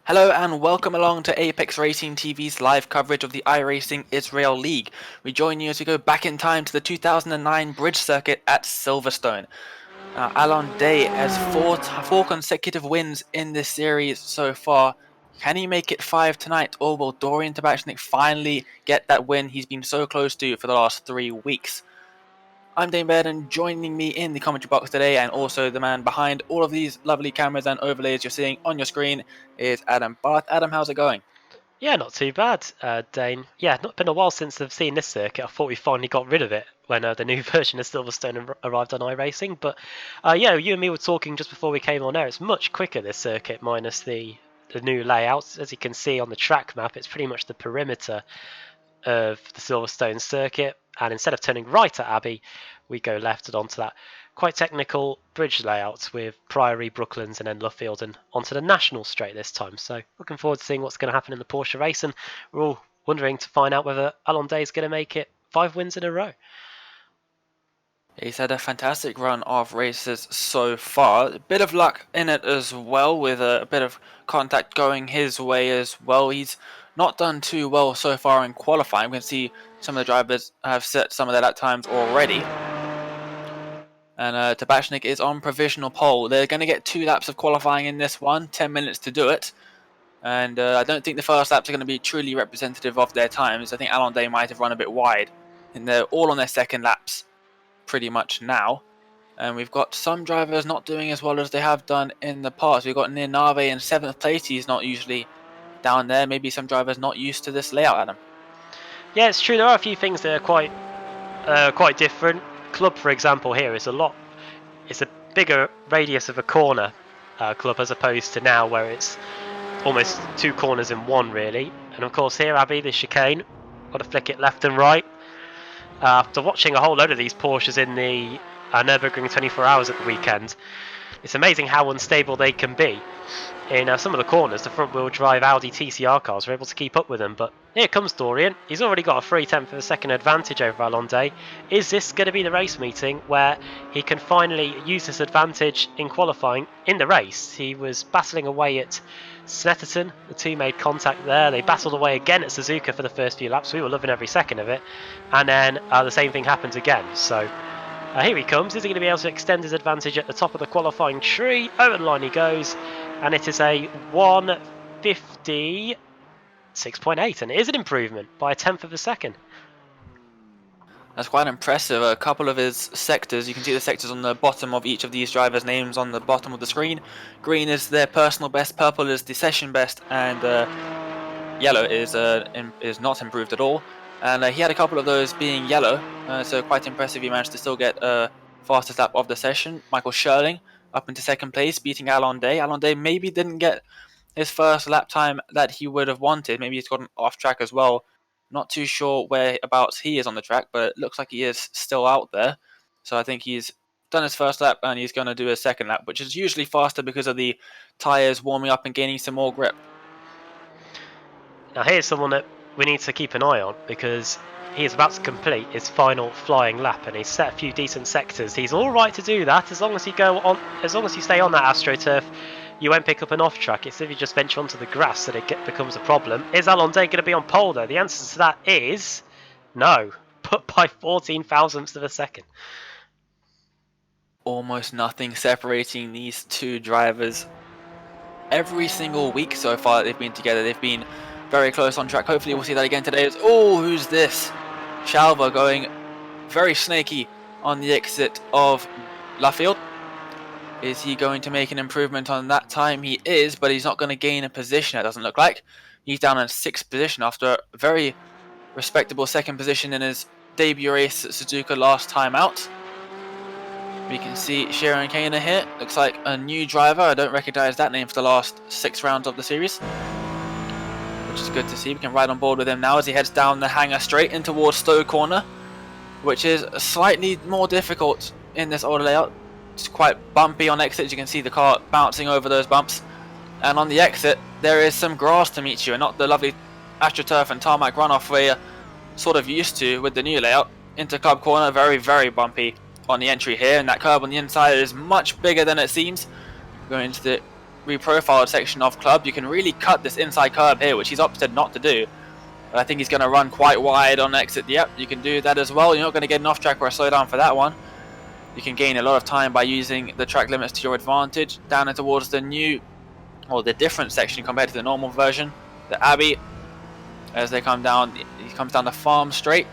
Hello and welcome along to Apex Racing TV's live coverage of the iRacing Israel League. We join you as we go back in time to the 2009 bridge circuit at Silverstone. Alon Day has four consecutive wins in this series so far. Can he make it 5 tonight, or will Dorian Tabechnic finally get that win he's been so close to for the last 3 weeks? I'm Dane Baird, and joining me in the commentary box today, and also the man behind all of these lovely cameras and overlays you're seeing on your screen, is Adam Barth. Adam, how's it going? Yeah, not too bad, Dane. Yeah, not been a while since I've seen this circuit. I thought we finally got rid of it when the new version of Silverstone arrived on iRacing. But yeah, you and me were talking just before we came on air. It's much quicker, this circuit, minus the new layouts. As you can see on the track map, it's pretty much the perimeter of the Silverstone circuit. And instead of turning right at Abbey, we go left and onto that quite technical bridge layout with Priory, Brooklands, and then Luffield, and onto the National Straight this time. So looking forward to seeing what's going to happen in the Porsche race, and we're all wondering to find out whether Alon Day is going to make it 5 wins in a row. He's had a fantastic run of races so far. A bit of luck in it as well, with a bit of contact going his way as well. He's not done too well so far in qualifying. We can see some of the drivers have set some of their lap times already. And Tabachnik is on provisional pole. They're going to get 2 laps of qualifying in this one, 10 minutes to do it. And I don't think the first laps are going to be truly representative of their times. I think Alon Day might have run a bit wide. And they're all on their second laps pretty much now. And we've got some drivers not doing as well as they have done in the past. We've got Nir Nave in 7th place. He's not usually down there. Maybe some drivers not used to this layout, Adam. Yeah, it's true. There are a few things that are quite different. Club, for example, here is it's a bigger radius of a corner club as opposed to now where it's almost 2 corners in one, really. And of course here, Abbey, the chicane, got to flick it left and right. After watching a whole load of these Porsches in the Nürburgring 24 hours at the weekend, it's amazing how unstable they can be. In some of the corners, the front-wheel drive Audi TCR cars are able to keep up with them. But here comes Dorian. He's already got a 3/10 of a second advantage over Alon Day. Is this going to be the race meeting where he can finally use this advantage in qualifying in the race? He was battling away at Snetterton. The two made contact there. They battled away again at Suzuka for the first few laps. We were loving every second of it. And then the same thing happened again. So here he comes. Is he going to be able to extend his advantage at the top of the qualifying tree? Over the line he goes. And it is a 1:56.8, and it is an improvement by 1/10 of a second. That's quite impressive. A couple of his sectors, you can see the sectors on the bottom of each of these drivers' names on the bottom of the screen. Green is their personal best, purple is the session best, and yellow is not improved at all. And he had a couple of those being yellow, so quite impressive. He managed to still get fastest lap of the session. Michael Scherling up into second place, beating Alon Day. Alon Day maybe didn't get his first lap time that he would have wanted. Maybe he's gotten off track as well. Not too sure whereabouts he is on the track, but it looks like he is still out there. So I think he's done his first lap and he's going to do his second lap, which is usually faster because of the tyres warming up and gaining some more grip. Now here's someone that we need to keep an eye on, because he is about to complete his final flying lap, and he's set a few decent sectors. He's all right to do that as long as you stay on that AstroTurf. You won't pick up an off track. It's if you just venture onto the grass that it becomes a problem. Is Alon Day going to be on pole though? The answer to that is no, but by 14 thousandths of a second. Almost nothing separating these two drivers. Every single week so far that they've been together, they've been very close on track. Hopefully we'll see that again today. Who's this? Shalva going very snaky on the exit of Luffield. Is he going to make an improvement on that time? He is, but he's not going to gain a position, it doesn't look like. He's down in 6th position after a very respectable 2nd position in his debut race at Suzuka last time out. We can see Sharon Kana here. Looks like a new driver. I don't recognize that name for the last 6 rounds of the series, which is good to see. We can ride on board with him now as he heads down the hangar straight in towards Stowe Corner, which is slightly more difficult in this older layout. It's quite bumpy on exits. You can see the car bouncing over those bumps. And on the exit, there is some grass to meet you, and not the lovely AstroTurf and tarmac runoff we're sort of used to with the new layout. Into Club Corner, very, very bumpy on the entry here, and that curb on the inside is much bigger than it seems. Going into the reprofiled section of Club, you can really cut this inside curb here, which he's opted not to do. But I think he's going to run quite wide on exit. Yep, you can do that as well. You're not going to get an off track or a slowdown for that one. You can gain a lot of time by using the track limits to your advantage down and towards the new, or the different section compared to the normal version. The Abbey, as they come down, he comes down the Farm Straight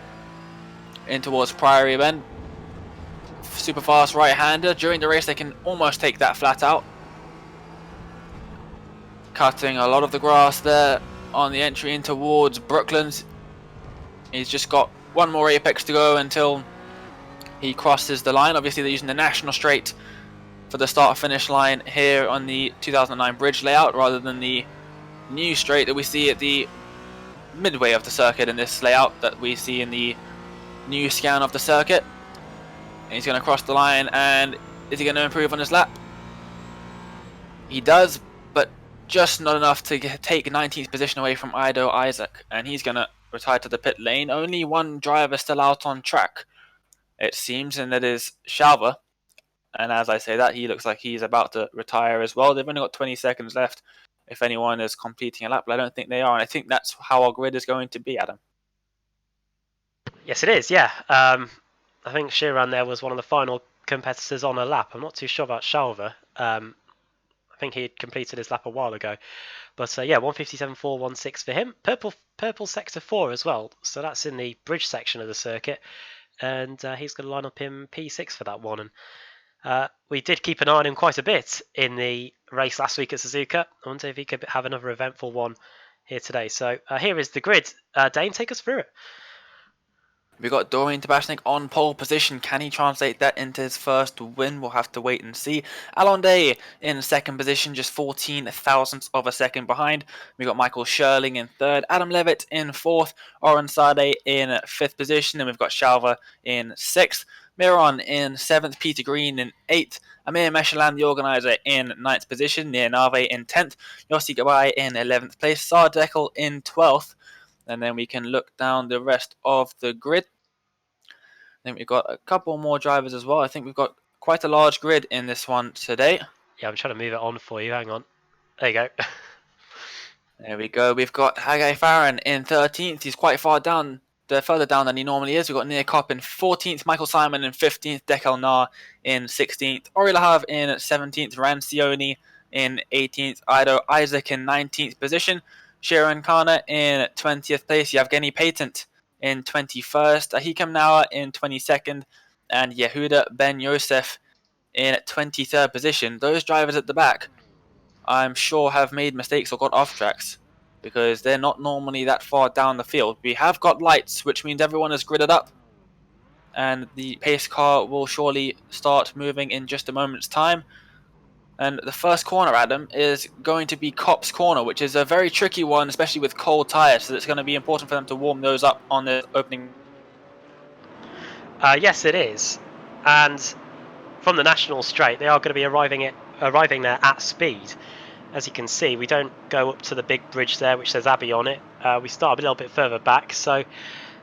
in towards Priory Bend. Super fast right-hander. During the race, they can almost take that flat out. Cutting a lot of the grass there on the entry in towards Brooklands. He's just got one more apex to go until he crosses the line. Obviously, they're using the National Straight for the start-finish line here on the 2009 bridge layout rather than the new straight that we see at the midway of the circuit in this layout that we see in the new scan of the circuit. And he's going to cross the line, and is he going to improve on his lap? He does, but just not enough to take 19th position away from Ido Isaac, and he's going to retire to the pit lane. Only one driver still out on track, it seems, and that is Shalva. And as I say that, he looks like he's about to retire as well. They've only got 20 seconds left if anyone is completing a lap, but I don't think they are, and I think that's how our grid is going to be, Adam. Yes, it is, yeah. I think Sheeran there was one of the final competitors on a lap. I'm not too sure about Shalva. I think he had completed his lap a while ago. But yeah, 157.416 for him. Purple sector 4 as well. So that's in the bridge section of the circuit. And he's going to line up in P6 for that one. And we did keep an eye on him quite a bit in the race last week at Suzuka. I wonder if he could have another eventful one here today. So here is the grid. Dane, take us through it. We've got Dorian Tabechnic on pole position. Can he translate that into his first win? We'll have to wait and see. Alon in second position, just 14 thousandths of a second behind. We've got Michael Sherling in third. Adam Levitt in fourth. Oren Sade in fifth position. And we've got Shalva in sixth. Miron in seventh. Peter Green in eighth. Amir Michelin, the organizer, in ninth position. Nir Nave in 10th. Yossi Gabai in 11th place. Sar Deckel in 12th. And then we can look down the rest of the grid. I think we've got a couple more drivers as well. I think we've got quite a large grid in this one today. Yeah, I'm trying to move it on for you. Hang on. There you go. There we go. We've got Hagay Farran in 13th. He's quite far down, further down than he normally is. We've got Nir Kopp in 14th, Michael Simon in 15th, Dekel Nar in 16th, Ori Lahav in 17th, Rancioni in 18th, Ido Isaac in 19th position, Sharon Kana in 20th place, Yevgeny Patent in 21st, Ahikam Nawa in 22nd, and Yehuda Ben Yosef in 23rd position. Those drivers at the back, I'm sure, have made mistakes or got off tracks because they're not normally that far down the field. We have got lights, which means everyone is gridded up, and the pace car will surely start moving in just a moment's time. And the first corner, Adam, is going to be Kopp's corner, which is a very tricky one, especially with cold tyres. So it's going to be important for them to warm those up on the opening. Yes, it is. And from the National Straight, they are going to be arriving there at speed. As you can see, we don't go up to the big bridge there, which says Abbey on it. We start a little bit further back. So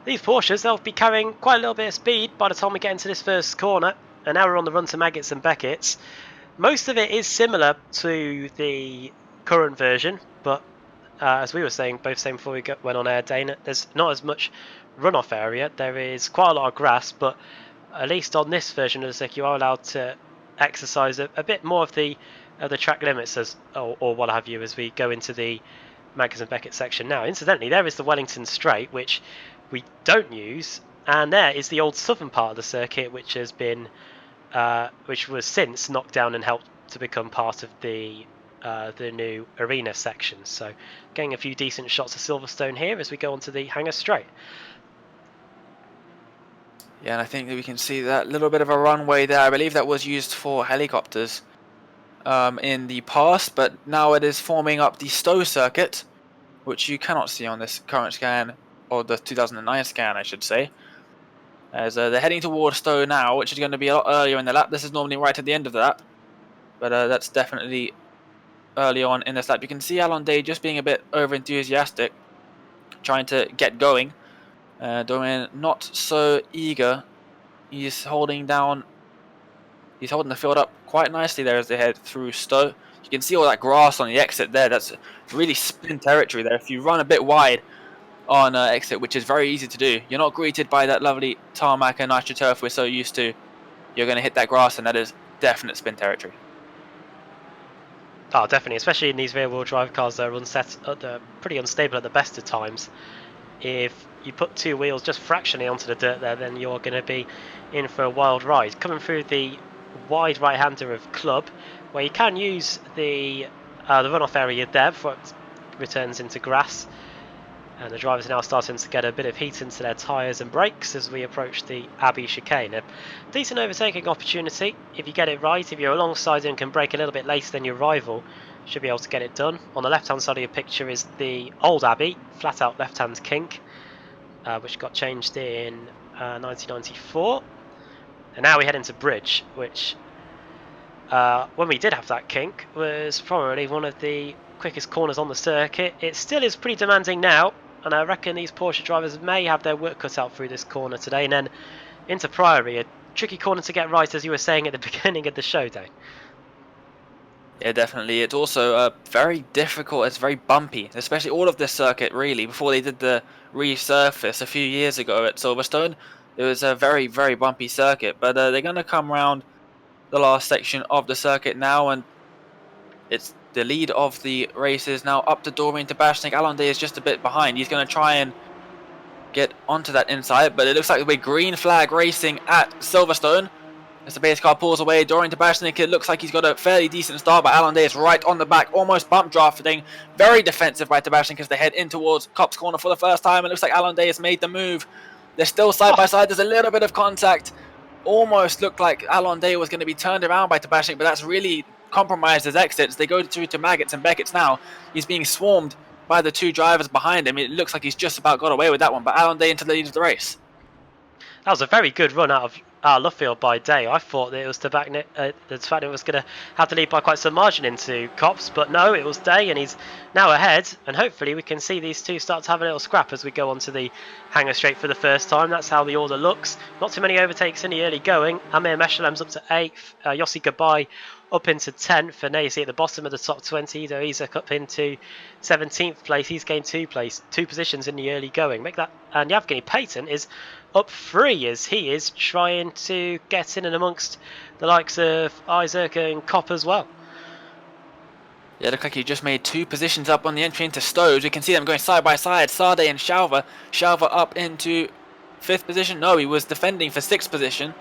these Porsches, they'll be carrying quite a little bit of speed by the time we get into this first corner. And now we're on the run to Maggots and Beckett's. Most of it is similar to the current version, but as we were saying, both saying before we went on air, Dana, there's not as much runoff area. There is quite a lot of grass, but at least on this version of the circuit, you are allowed to exercise a bit more of the track limits or what have you as we go into the Maggots and Beckett section now. Incidentally, there is the Wellington Straight, which we don't use, and there is the old southern part of the circuit, which has been which was since knocked down and helped to become part of the new arena section. So getting a few decent shots of Silverstone here as we go onto the Hangar Straight. Yeah, and I think that we can see that little bit of a runway there. I believe that was used for helicopters in the past, but now it is forming up the Stowe circuit, which you cannot see on this current scan, or the 2009 scan, I should say. As they're heading towards Stowe now, which is going to be a lot earlier in the lap. This is normally right at the end of the lap, but that's definitely early on in this lap. You can see Alon Day just being a bit over-enthusiastic, trying to get going. Dorian not so eager. He's holding the field up quite nicely there as they head through Stowe. You You can see all that grass on the exit there. That's really spin territory there. If you run a bit wide on exit, which is very easy to do, you're not greeted by that lovely tarmac and astroturf we're so used to. You're going to hit that grass, and that is definite spin territory. Oh, definitely, especially in these rear-wheel drive cars that are pretty unstable at the best of times. If you put two wheels just fractionally onto the dirt there, then you're going to be in for a wild ride. Coming through the wide right-hander of Club, where you can use the runoff area there before it returns into grass. And the drivers are now starting to get a bit of heat into their tyres and brakes as we approach the Abbey chicane. A decent overtaking opportunity if you get it right. If you're alongside and can brake a little bit later than your rival, you should be able to get it done. On the left hand side of your picture is the old Abbey, flat out left hand kink, which got changed in 1994. And now we head into Bridge, which when we did have that kink was probably one of the quickest corners on the circuit. It still is pretty demanding now, and I reckon these Porsche drivers may have their work cut out through this corner today. And then into Priory, a tricky corner to get right, as you were saying at the beginning of the show, Dane. Yeah, definitely. It's also very difficult. It's very bumpy, especially all of this circuit, really. Before they did the resurface a few years ago at Silverstone, it was a very, very bumpy circuit. But they're going to come around the last section of the circuit now, and it's the lead of the races now up to Dorian Tabechnic. Alon is just a bit behind. He's going to try and get onto that inside, but it looks like we're green flag racing at Silverstone. As the base car pulls away, Dorian Tabechnic, it looks like he's got a fairly decent start, but Alon is right on the back, almost bump drafting. Very defensive by Tabechnic as they head in towards Copse corner for the first time. It looks like Alon has made the move. They're still side by side. There's a little bit of contact. Almost looked like Alon was going to be turned around by Tabechnic, but that's really compromised his exits. They go through to Maggots and Beckett's now. He's being swarmed by the two drivers behind him. It looks like he's just about got away with that one, but Alon into the lead of the race. That was a very good run out of Luffield by Day. I thought that it was Tabechnic was going to have to lead by quite some margin into Copse, but no, it was Day, and he's now ahead. And hopefully we can see these two start to have a little scrap as we go onto the Hanger Straight for the first time. That's how the order looks. Not too many overtakes in the early going. IMSA Michelin's up to 8th. Yossi Gabai up into 10th, and now you see at the bottom of the top 20, Ido Isaac up into 17th place. He's gained two positions in the early going. And Yevgeny Payton is up 3 as he is trying to get in and amongst the likes of Isaac and Kopp as well. Yeah, look like he just made 2 positions up on the entry into Stoves. We can see them going side by side. Sade and Shalva. Shalva up into 5th position. No, he was defending for 6th position.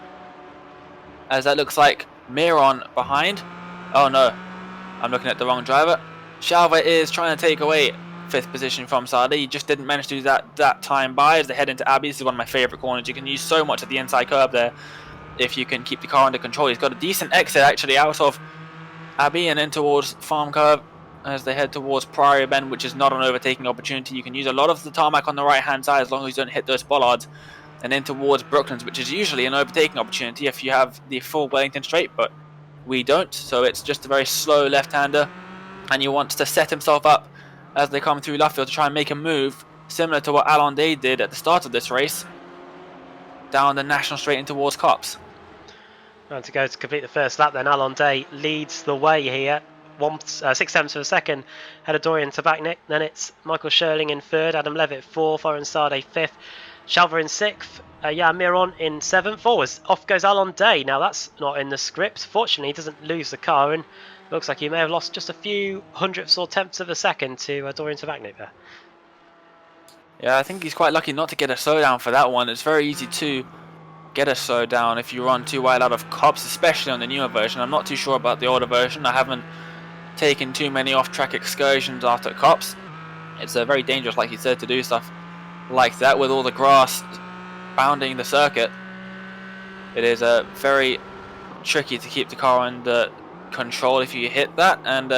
As that looks like Miron behind. Oh no, I'm looking at the wrong driver. Shalva is trying to take away 5th position from Sade. He just didn't manage to do that time by as they head into Abbey. This is one of my favourite corners. You can use so much of the inside curb there if you can keep the car under control. He's got a decent exit actually out of Abbey and in towards Farm Curve as they head towards Priory Bend, which is not an overtaking opportunity. You can use a lot of the tarmac on the right hand side as long as you don't hit those bollards, and in towards Brooklands, which is usually an overtaking opportunity if you have the full Wellington straight, but we don't, so it's just a very slow left-hander, and he wants to set himself up as they come through Luffield to try and make a move similar to what Alon did at the start of this race down the national straight in towards Copse. And to go to complete the first lap then, Alon Day leads the way here. 6/7 of a second ahead of Dorian Tabechnic. Then it's Michael Sherling in 3rd, Adam Levitt 4th, Oren Sade 5th, Shalva in 6th, Miron in 7th. Forwards, off goes Alon Day. Now that's not in the script. Fortunately, he doesn't lose the car, and looks like he may have lost just a few hundredths or tenths of a second to Dorian Tabechnic there. Yeah, I think he's quite lucky not to get a slowdown for that one. It's very easy to get a slowdown if you run too wide out of Copse, especially on the newer version. I'm not too sure about the older version. I haven't taken too many off-track excursions after Copse. It's very dangerous, like you said, to do stuff like that with all the grass bounding the circuit. It is very tricky to keep the car under control if you hit that, and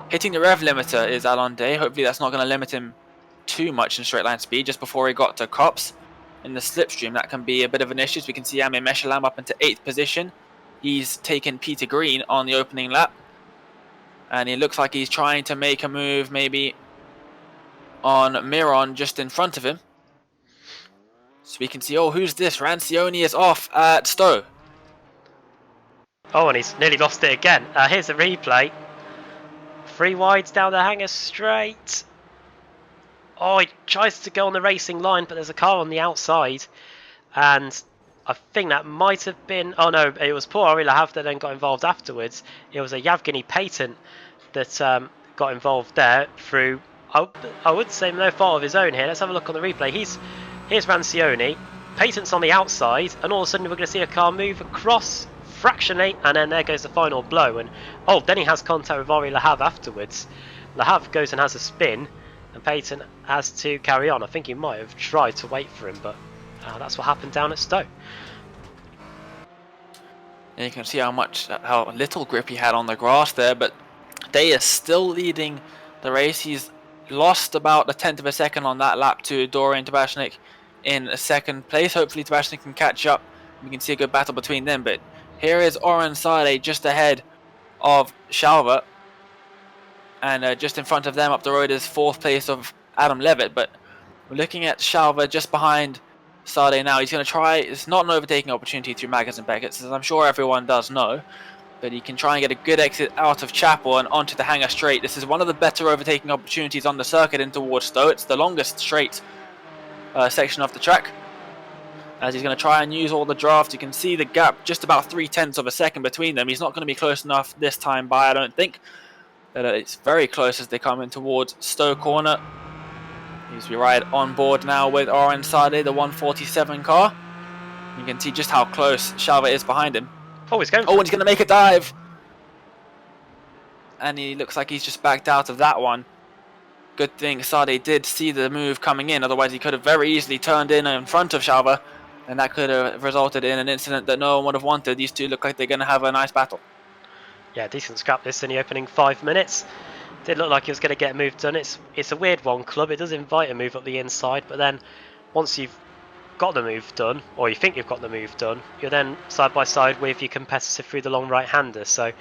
hitting the rev limiter is Alon Day. Hopefully that's not going to limit him too much in straight line speed just before he got to Copse. In the slipstream, that can be a bit of an issue. So we can see IMSA Michelin up into 8th position. He's taken Peter Green on the opening lap, and it looks like he's trying to make a move maybe on Miron just in front of him. So we can see, oh, who's this? Rancione is off at Stowe. Oh, and he's nearly lost it again. Here's a replay. 3 wides down the hangar straight. Oh, he tries to go on the racing line, but there's a car on the outside. And I think that might have been... Oh no, it was poor Ori Lahav that then got involved afterwards. It was a Yevgeny Patent that got involved there through... I would say no fault of his own here. Let's have a look on the replay. Here's Rancioni. Patent's on the outside, and all of a sudden we're going to see a car move across fractionally, and then there goes the final blow. And oh, then he has contact with Ori Lahav afterwards. Lahav goes and has a spin, and Patent has to carry on. I think he might have tried to wait for him, but that's what happened down at Stowe. And you can see how little grip he had on the grass there, but Day is still leading the race. He's lost about a tenth of a second on that lap to Dorian Tabechnic in second place. Hopefully Tabechnic can catch up. We can see a good battle between them, but here is Oren Sade just ahead of Shalva, and just in front of them up the road is fourth place of Adam Levitt. But we're looking at Shalva just behind Sade now. He's going to try, it's not an overtaking opportunity through Maggers and Beckett, as I'm sure everyone does know, but he can try and get a good exit out of Chapel and onto the hangar straight. This is one of the better overtaking opportunities on the circuit in towards Stowe. It's the longest straight section of the track, as he's going to try and use all the draft. You can see the gap just about 0.3 of a second between them. He's not going to be close enough this time by, I don't think, but it's very close as they come in towards Stowe Corner. He's right on board now with Oren Sade, the 147 car. You can see just how close Shalva is behind him. Oh, he's going. Oh, and he's going to make a dive. And he looks like he's just backed out of that one. Good thing Sade did see the move coming in, otherwise he could have very easily turned in front of Shalva, and that could have resulted in an incident that no one would have wanted. These two look like they're going to have a nice battle. Yeah, decent scrap this in the opening 5 minutes. Did look like he was going to get a move done. It's a weird one, Club. It does invite a move up the inside, but then once you've got the move done, or you think you've got the move done, you're then side by side with your competitor through the long right-hander. So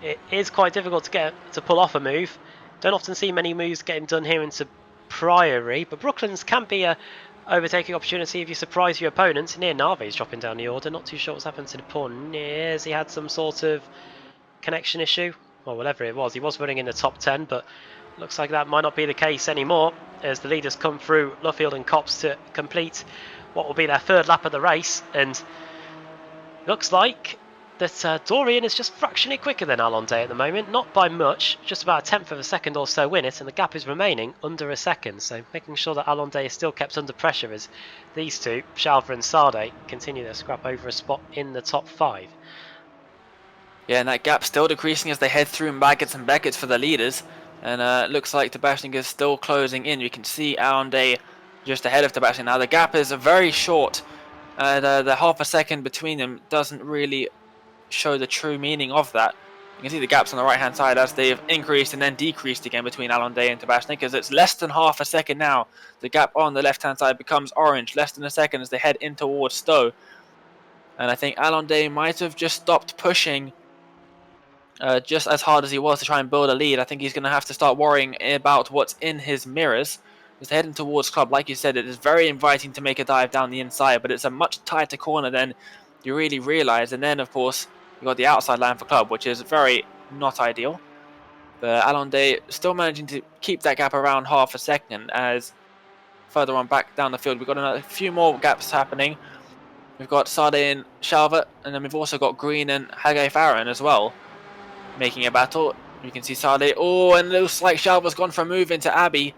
it is quite difficult to pull off a move. Don't often see many moves getting done here into Priory, but Brooklands can be a overtaking opportunity if you surprise your opponents. Nir Nave is dropping down the order. Not too sure what's happened to the poor Nir. Has he had some sort of connection issue? Or whatever it was. He was running in the top 10, but looks like that might not be the case anymore, as the leaders come through Luffield and Copse to complete what will be their third lap of the race. And looks like that Dorian is just fractionally quicker than Alon Day at the moment, not by much, just about a tenth of a second or so in it, and the gap is remaining under a second. So making sure that Alon Day is still kept under pressure as these two, Shalva and Sade, continue their scrap over a spot in the top 5. Yeah, and that gap still decreasing as they head through Maggots and Beckett for the leaders. And looks like Tabechnic is still closing in. You can see Alon Day just ahead of Tabechnic. Now the gap is very short. The half a second between them doesn't really show the true meaning of that. You can see the gaps on the right hand side as they've increased and then decreased again between Alon Day and Tabechnic, as it's less than half a second now. The gap on the left hand side becomes orange, less than a second as they head in towards Stowe. And I think Alon Day might have just stopped pushing just as hard as he was to try and build a lead. I think he's going to have to start worrying about what's in his mirrors. He's heading towards Club. Like you said, it is very inviting to make a dive down the inside, but it's a much tighter corner than you really realise. And then, of course, you've got the outside line for Club, which is very not ideal. But Alon Day still managing to keep that gap around half a second, as further on back down the field, we've got a few more gaps happening. We've got Sade and Shalva, and then we've also got Green and Hagay Farran as well, making a battle. You can see Sade. Oh, and it looks like Shalva's gone for a move into Abbey.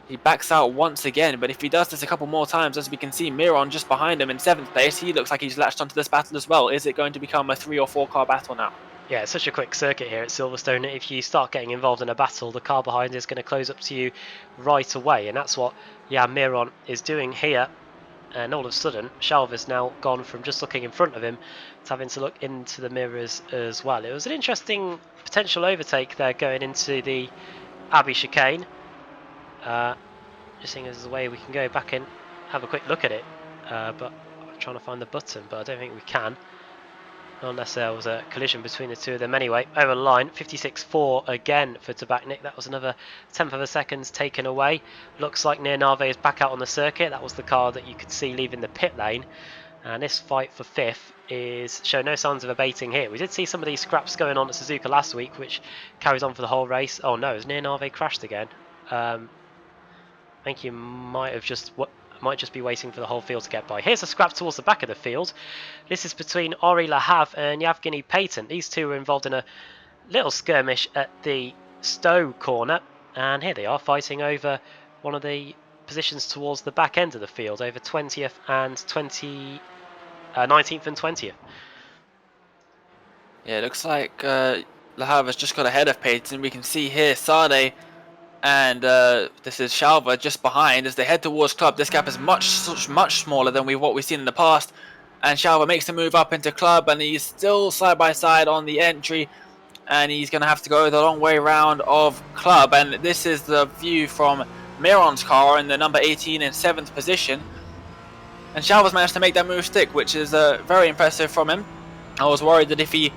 He backs out once again, but if he does this a couple more times, as we can see Miron just behind him in 7th place, he looks like he's latched onto this battle as well. Is it going to become a 3 or 4 car battle now? Yeah, it's such a quick circuit here at Silverstone. If you start getting involved in a battle, the car behind is going to close up to you right away, and that's what Miron is doing here. And all of a sudden, Shalva's now gone from just looking in front of him to having to look into the mirrors as well. It was an interesting potential overtake there going into the Abbey chicane. Just seeing as there's a way we can go back and have a quick look at it. But I'm trying to find the button, but I don't think we can. Unless there was a collision between the two of them. Anyway, over the line, 56.4 again for Tabechnic. That was another tenth of a second taken away. Looks like Nir Nave is back out on the circuit. That was the car that you could see leaving the pit lane. And this fight for 5th is showing no signs of abating here. We did see some of these scraps going on at Suzuka last week, which carries on for the whole race. Oh no, has Nir Nave crashed again? I think you might just be waiting for the whole field to get by. Here's a scrap towards the back of the field. This is between Ori Lahav and Yevgeny Payton. These two were involved in a little skirmish at the Stowe corner, and here they are fighting over one of the positions towards the back end of the field, over 20th and 19th and 20th. Yeah, it looks like Lahav has just got ahead of Payton. We can see here Sade and this is Shalva just behind as they head towards Club. This gap is much smaller than what we've seen in the past, and Shalva makes the move up into Club, and he's still side by side on the entry, and he's going to have to go the long way round of Club. And this is the view from Miron's car in the number 18 in 7th position, and Shalva's managed to make that move stick, which is very impressive from him. I was worried that if he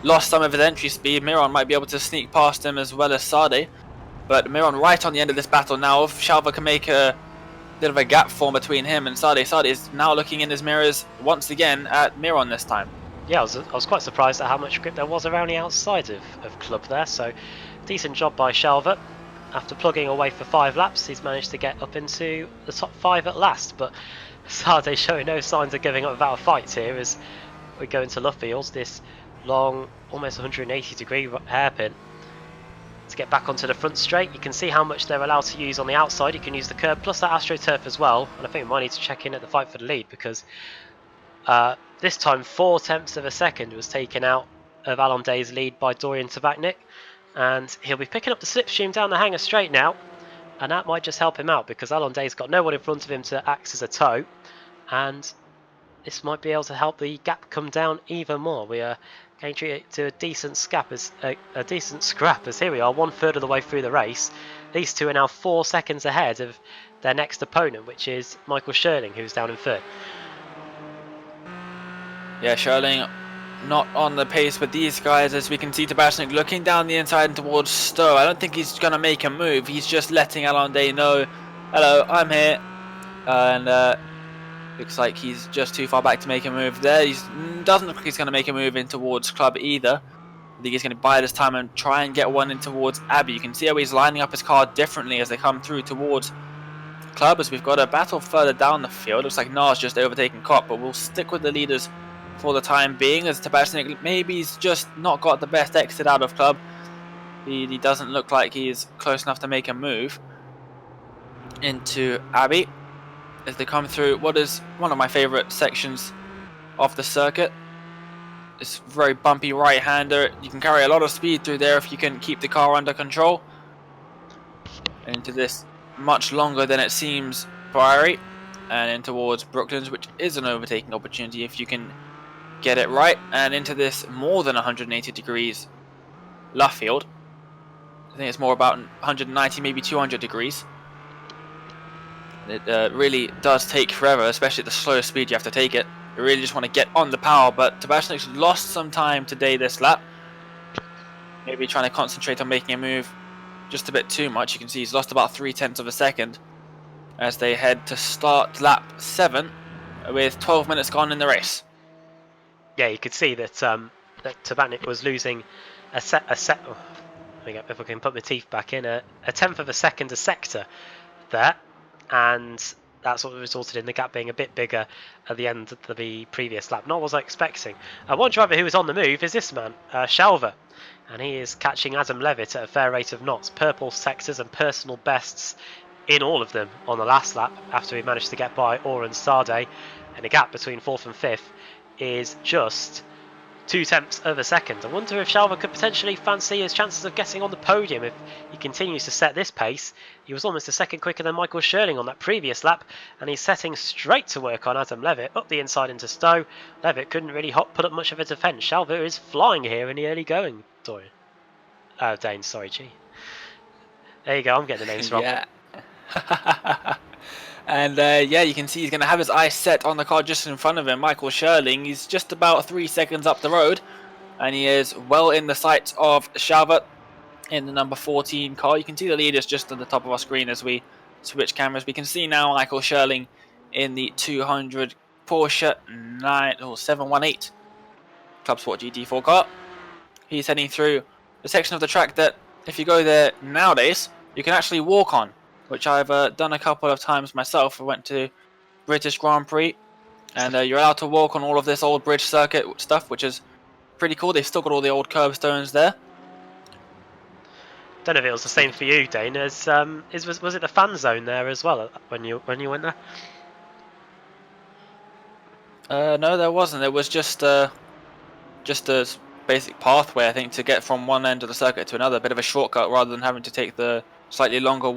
lost some of his entry speed, Miron might be able to sneak past him as well as Sade. But Miron right on the end of this battle now. If Shalva can make a bit of a gap form between him and Sade, Sade is now looking in his mirrors once again at Miron this time. Yeah, I was quite surprised at how much grip there was around the outside of Club there. So decent job by Shalva. After plugging away for 5 laps, he's managed to get up into the top 5 at last. But Sade showing no signs of giving up without a fight here as we go into Lovefields. This long, almost 180-degree hairpin to get back onto the front straight. You can see how much they're allowed to use on the outside. You can use the curb plus that AstroTurf as well, and I think we might need to check in at the fight for the lead, because this time 4/10 of a second was taken out of Alon Day's lead by Dorian Tabechnic, and he'll be picking up the slipstream down the hanger straight now, and that might just help him out because Alon Day's got no one in front of him to act as a tow, and this might be able to help the gap come down even more. We are going to a decent scrap as here we are 1/3 of the way through the race. These two are now 4 seconds ahead of their next opponent, which is Michael Scherling, who's down in 3rd. Yeah, Scherling not on the pace with these guys, as we can see Tabechnic looking down the inside and towards Stowe. I don't think he's going to make a move. He's just letting Alon Day know, hello, I'm here. And looks like he's just too far back to make a move there. He doesn't look like he's going to make a move in towards Club either. I think he's going to bide his time and try and get one in towards Abbey. You can see how he's lining up his car differently as they come through towards Club, as we've got a battle further down the field. Looks like Nar's just overtaken Kopp, but we'll stick with the leaders for the time being, as Tabechnic maybe he's just not got the best exit out of Club. He doesn't look like he's close enough to make a move into Abbey as they come through what is one of my favourite sections of the circuit. It's very bumpy right-hander. You can carry a lot of speed through there if you can keep the car under control. And into this much longer than it seems Priory, and in towards Brooklands, which is an overtaking opportunity if you can get it right, and into this more than 180 degrees Luffield. I think it's more about 190, maybe 200 degrees. It really does take forever, especially at the slow speed you have to take it. You really just want to get on the power, but Tabechnic's lost some time today this lap. Maybe trying to concentrate on making a move just a bit too much. You can see he's lost about 3/10 of a second as they head to start lap 7 with 12 minutes gone in the race. Yeah, you could see that that Tabechnic was losing a set. Oh, if I can put my teeth back in, a 10th of a second a sector there, and that's what resulted in the gap being a bit bigger at the end of the previous lap. Not what I was expecting. One driver who is on the move is this man, Shalva, and he is catching Adam Levitt at a fair rate of knots. Purple sectors and personal bests in all of them on the last lap after he managed to get by Orr and Sade, and the gap between 4th and 5th is just 2/10 of a second. I wonder if Shalva could potentially fancy his chances of getting on the podium if he continues to set this pace. He was almost a second quicker than Michael Scherling on that previous lap, and he's setting straight to work on Adam Levitt up the inside into Stowe. Levitt couldn't really put up much of a defence. Shalva is flying here in the early going, Dorian. Dane, sorry, gee. There you go, I'm getting the names wrong. Yeah. And yeah, you can see he's going to have his eyes set on the car just in front of him, Michael Scherling. He's just about 3 seconds up the road, and he is well in the sights of Shalva in the number 14 car. You can see the leaders just at the top of our screen as we switch cameras. We can see now Michael Scherling in the 200 Porsche 718 Clubsport GT4 car. He's heading through a section of the track that, if you go there nowadays, you can actually walk on, which I've done a couple of times myself. I went to British Grand Prix, and you're allowed to walk on all of this old bridge circuit stuff, which is pretty cool. They've still got all the old curbstones there. Don't know if it was the same for you, Dane. Was it the fan zone there as well when you went there? No, there wasn't. It was just a basic pathway, I think, to get from one end of the circuit to another. A bit of a shortcut rather than having to take the slightly longer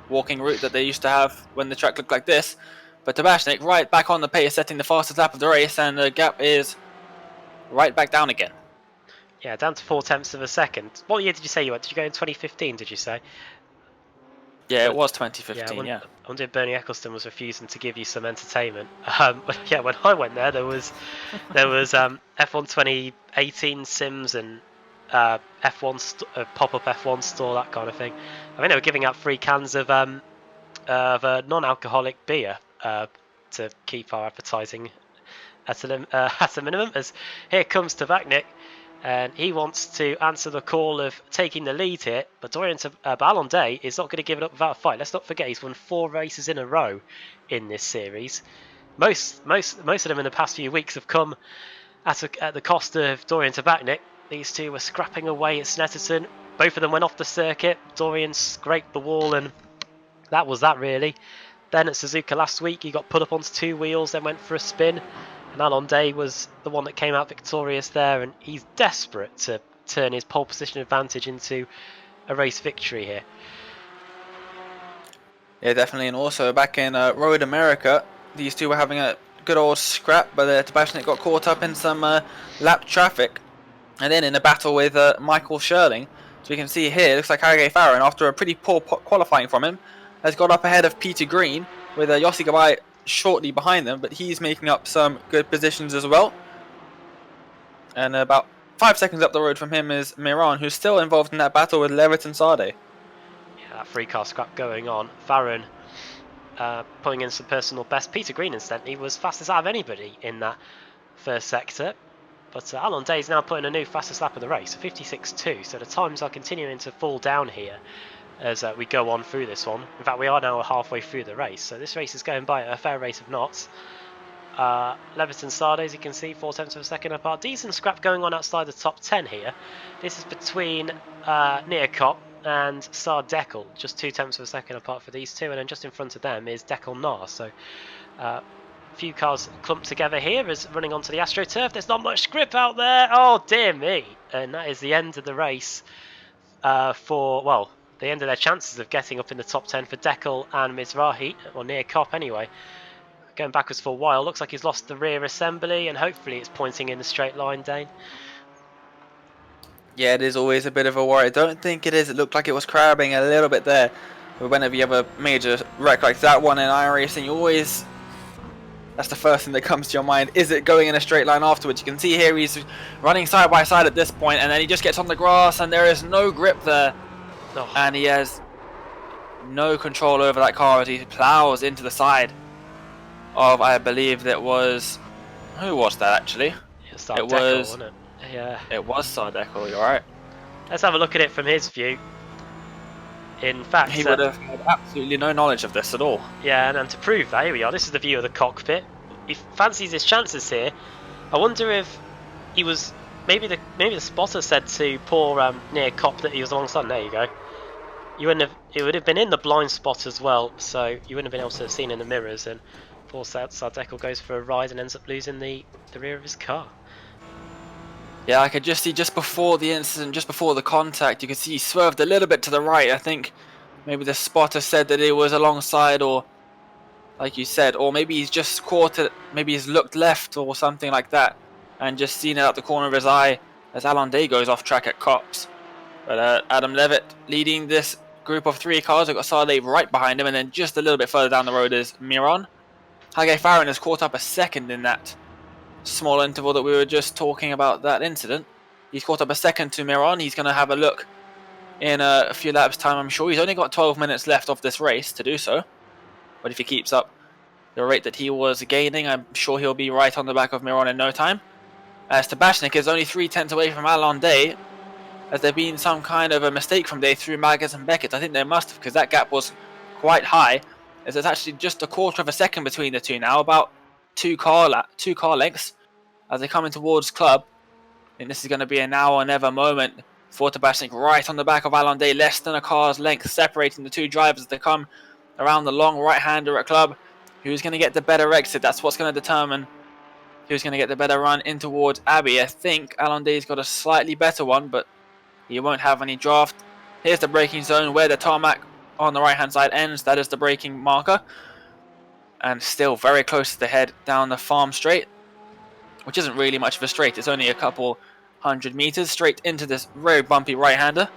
walking route that they used to have when the track looked like this. But Tabechnic right back on the pace, setting the fastest lap of the race, and the gap is right back down again. Yeah, down to 0.4 of a second. What year did you say you went? Did you go in 2015, did you say? Yeah, it was 2015, I wonder if Bernie Eccleston was refusing to give you some entertainment. Yeah, when I went there was F1 2018 sims and F1 pop-up F1 store, that kind of thing. I mean, they were giving out free cans of non-alcoholic beer to keep our advertising at a minimum. As here comes Tabechnic, and he wants to answer the call of taking the lead here, but Dorian Alon Day is not going to give it up without a fight. Let's not forget he's won 4 races in a row in this series. Most of them in the past few weeks have come at the cost of Dorian Tabechnic. These two were scrapping away at Snetterton. Both of them went off the circuit. Dorian scraped the wall, and that was that really. Then at Suzuka last week, he got put up onto 2 wheels, then went for a spin. And Alon Day was the one that came out victorious there, and he's desperate to turn his pole position advantage into a race victory here. Yeah, definitely. And also back in Road America, these two were having a good old scrap, but Tabechnic got caught up in some lap traffic. And then in a battle with Michael Sherling, so we can see here, it looks like Hagay Farran, after a pretty poor qualifying from him, has got up ahead of Peter Green, with Yossi Gabay shortly behind them, but he's making up some good positions as well. And about 5 seconds up the road from him is Miran, who's still involved in that battle with Levitt and Sade. Yeah, that free car scrap going on. Farran putting in some personal best. Peter Green, incidentally, was fastest out of anybody in that first sector. But Alon Day is now putting a new fastest lap of the race, 56.2. So the times are continuing to fall down here as we go on through this one. In fact, we are now halfway through the race, so this race is going by at a fair rate of knots. Levitt and Sade, as you can see, 0.4 of a second apart. Decent scrap going on outside the top 10 here. This is between Nir Nave and Sard Deckel, just 0.2 of a second apart for these two, and then just in front of them is Deckel Nar. So a few cars clumped together here as running onto the AstroTurf. There's not much grip out there. Oh dear me! And that is the end of the race the end of their chances of getting up in the top 10 for Deckel and Mizrahi, or Nir Nave anyway. Going backwards for a while. Looks like he's lost the rear assembly, and hopefully it's pointing in the straight line, Dane. Yeah, it is always a bit of a worry. I don't think it is. It looked like it was crabbing a little bit there. But whenever you have a major wreck like that one in iRacing, you always... That's the first thing that comes to your mind. Is it going in a straight line afterwards? You can see here he's running side by side at this point, and then he just gets on the grass, and there is no grip there. Oh. And he has no control over that car as he plows into the side of, I believe that was... Who was that actually? Yeah, it was... wasn't it? Yeah. It was Sardeckle, you're right. Let's have a look at it from his view. In fact, he would have had absolutely no knowledge of this at all. Yeah, and to prove that, here we are. This is the view of the cockpit. He fancies his chances here. I wonder if he was... Maybe the spotter said to poor Nir Nave that he was alongside. There you go. It would have been in the blind spot as well, so you wouldn't have been able to have seen in the mirrors. And poor Sardeckle goes for a ride and ends up losing the rear of his car. Yeah, I could just see just before the incident, just before the contact, you could see he swerved a little bit to the right. I think maybe the spotter said that it was alongside, or like you said, or maybe he's just caught it, maybe he's looked left or something like that, and just seen it out the corner of his eye as Alon Day goes off track at Cops. But Adam Levitt leading this group of 3 cars. We've got Sade right behind him, and then just a little bit further down the road is Miran. Hagay Farran has caught up a second in that small interval that we were just talking about, that incident. He's caught up a second to Miran. He's going to have a look in a few laps time, I'm sure. He's only got 12 minutes left of this race to do so, but if he keeps up the rate that he was gaining, I'm sure he'll be right on the back of Miron in no time. As Tabechnic is only 3/10 away from Alon Day. Has there been some kind of a mistake from Day through Maggotts and Beckett? I think there must have, because that gap was quite high. As there's actually just a quarter of a second between the two now, about two car lengths as they come in towards Club. I think this is going to be a now or never moment for Tabechnic, right on the back of Alon Day, less than a car's length separating the two drivers as they come around the long right-hander at Club. Who's going to get the better exit? That's what's going to determine who's going to get the better run in towards Abbey. I think Alon Day's got a slightly better one, but he won't have any draft. Here's the braking zone where the tarmac on the right-hand side ends. That is the braking marker. And still very close to the head down the farm straight, which isn't really much of a straight. It's only a couple 100 meters straight into this very bumpy right-hander.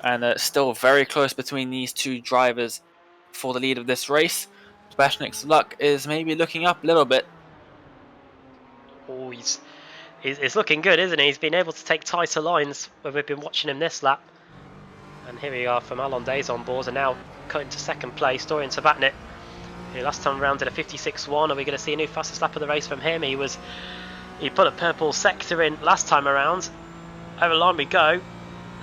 And still very close between these two drivers for the lead of this race. Tabechnic's luck is maybe looking up a little bit. Oh, he's looking good, isn't he? He's been able to take tighter lines when we've been watching him this lap. And here we are from Alon Day's on board, and now cutting to second place, Dorian Tabechnic, who last time round did a 56.1. Are we going to see a new fastest lap of the race from him? He put a purple sector in last time around. Over line we go,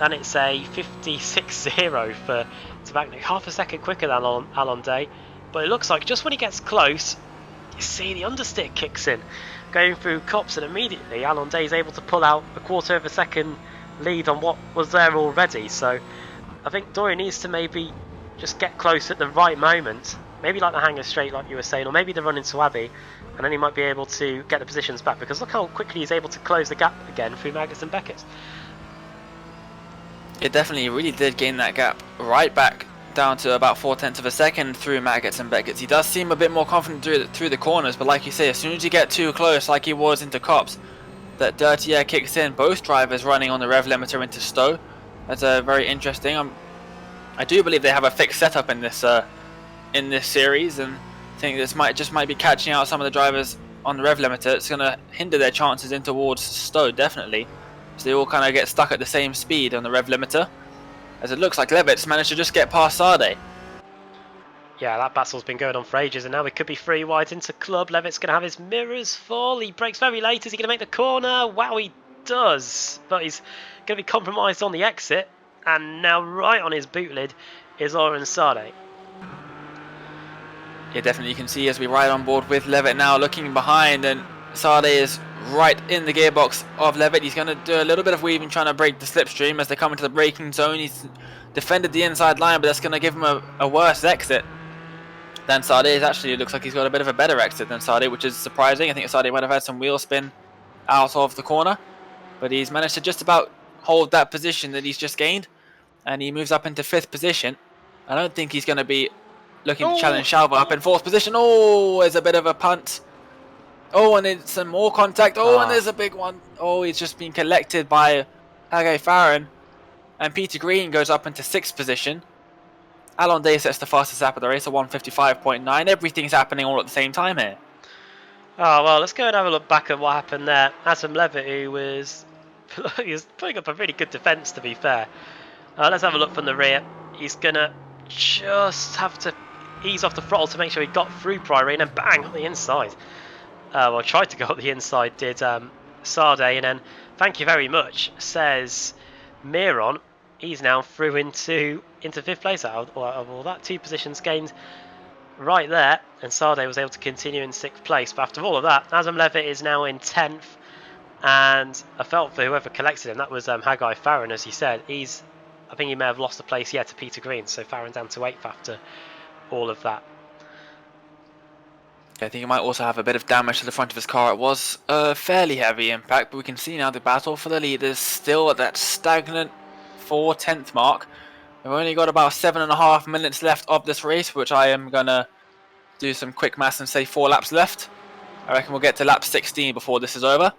and it's a 56.0 for Tabechnic, half a second quicker than Alon Day. But it looks like just when he gets close, you see the understeer kicks in, going through Copse, and immediately Alon Day is able to pull out a quarter of a second lead on what was there already. So I think Dorian needs to maybe just get close at the right moment, maybe like the hanger straight like you were saying, or maybe the run into Abbey, and then he might be able to get the positions back, because look how quickly he's able to close the gap again through Maggotts and Beckett. It definitely really did gain that gap right back down to about 4/10 of a second through Maggotts and Beckett. He does seem a bit more confident through the corners, but like you say, as soon as you get too close like he was into Copse, that dirty air kicks in. Both drivers running on the rev limiter into Stowe. That's very interesting. I do believe they have a fixed setup in this series, and I think this might be catching out some of the drivers on the rev limiter. It's going to hinder their chances in towards Stowe, definitely. So they all kind of get stuck at the same speed on the rev limiter, as it looks like Levitt's managed to just get past Sade. Yeah, that battle's been going on for ages, and now we could be 3 wide into Club. Levitt's going to have his mirrors full. He brakes very late. Is he going to make the corner? Wow, he does. But he's going to be compromised on the exit. And now right on his boot lid is Oren Sade. Yeah, definitely you can see as we ride on board with Levitt now looking behind, and Sade is right in the gearbox of Levitt. He's going to do a little bit of weaving trying to break the slipstream as they come into the braking zone. He's defended the inside line, but that's going to give him a worse exit than Sade. It actually looks like he's got a bit of a better exit than Sade, which is surprising. I think Sade might have had some wheel spin out of the corner, but he's managed to just about hold that position that he's just gained, and he moves up into 5th position. I don't think he's going to be looking to challenge Shalva up in 4th position. Oh, there's a bit of a punt. Oh, and there's some more contact. Oh, and there's a big one. Oh, he's just been collected by Hagay Farran, and Peter Green goes up into 6th position. Alon Day sets the fastest lap of the race at 1:55.9. Everything's happening all at the same time here. Oh, well, let's go and have a look back at what happened there. Adam Levitt, who was putting up a really good defence, to be fair. Let's have a look from the rear. He's going to just have to ease off the throttle to make sure he got through Priory, and then bang, on the inside. Well, tried to go up the inside, did Sade, and then thank you very much, says Miron. He's now through into 5th place out of all that. 2 positions gained right there, and Sade was able to continue in 6th place. But after all of that, Adam Levitt is now in 10th, and I felt for whoever collected him. That was Hagay Farran, as he said. I think he may have lost the place to Peter Green, so Farran down to 8th after all of that. I think he might also have a bit of damage to the front of his car. It was a fairly heavy impact, but we can see now the battle for the lead is still at that stagnant 4/10 mark. We've only got about 7.5 minutes left of this race, which I am going to do some quick maths and say 4 laps left. I reckon we'll get to lap 16 before this is over.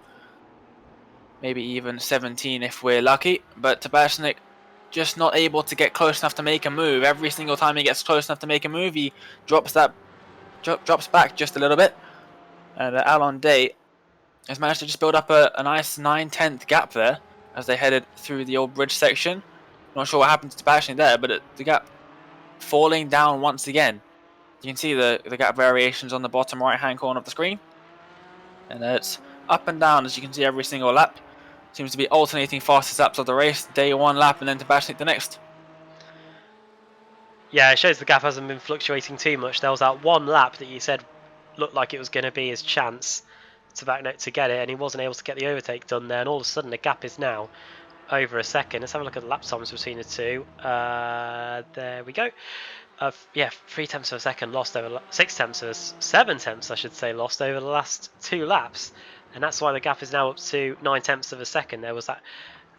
Maybe even 17 if we're lucky. But Tabechnic just not able to get close enough to make a move. Every single time he gets close enough to make a move, he drops back just a little bit. And Alon Day has managed to just build up a nice 9/10 gap there as they headed through the old bridge section. Not sure what happened to Tabechnic there, but the gap falling down once again. You can see the gap variations on the bottom right hand corner of the screen. And it's up and down, as you can see, every single lap. Seems to be alternating fastest laps of the race. Day one lap and then Tabechnic the next. Yeah, it shows the gap hasn't been fluctuating too much. There was that one lap that you said looked like it was going to be his chance to get it, and he wasn't able to get the overtake done there. And all of a sudden, the gap is now over a second. Let's have a look at the lap times between the two. There we go. Yeah, 3/10 of a second lost over 7/10, I should say, lost over the last 2 laps, and that's why the gap is now up to 9/10 of a second. There was that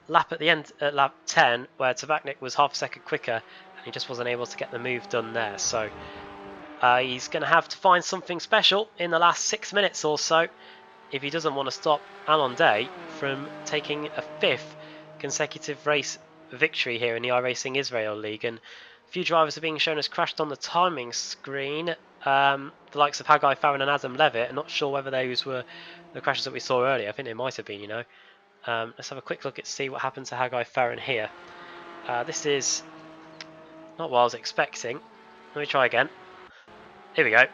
lap at the end at lap 10 where Tabechnic was half a second quicker, and he just wasn't able to get the move done there. So he's going to have to find something special in the last 6 minutes or so if he doesn't want to stop Alon from taking a 5th consecutive race victory here in the iRacing Israel League. And a few drivers are being shown as crashed on the timing screen. The likes of Hagay Farran and Adam Levitt. I'm not sure whether those were the crashes that we saw earlier. I think they might have been, you know. Let's have a quick look at see what happened to Hagay Farran here. This is not what I was expecting. Let me try again. Here we go.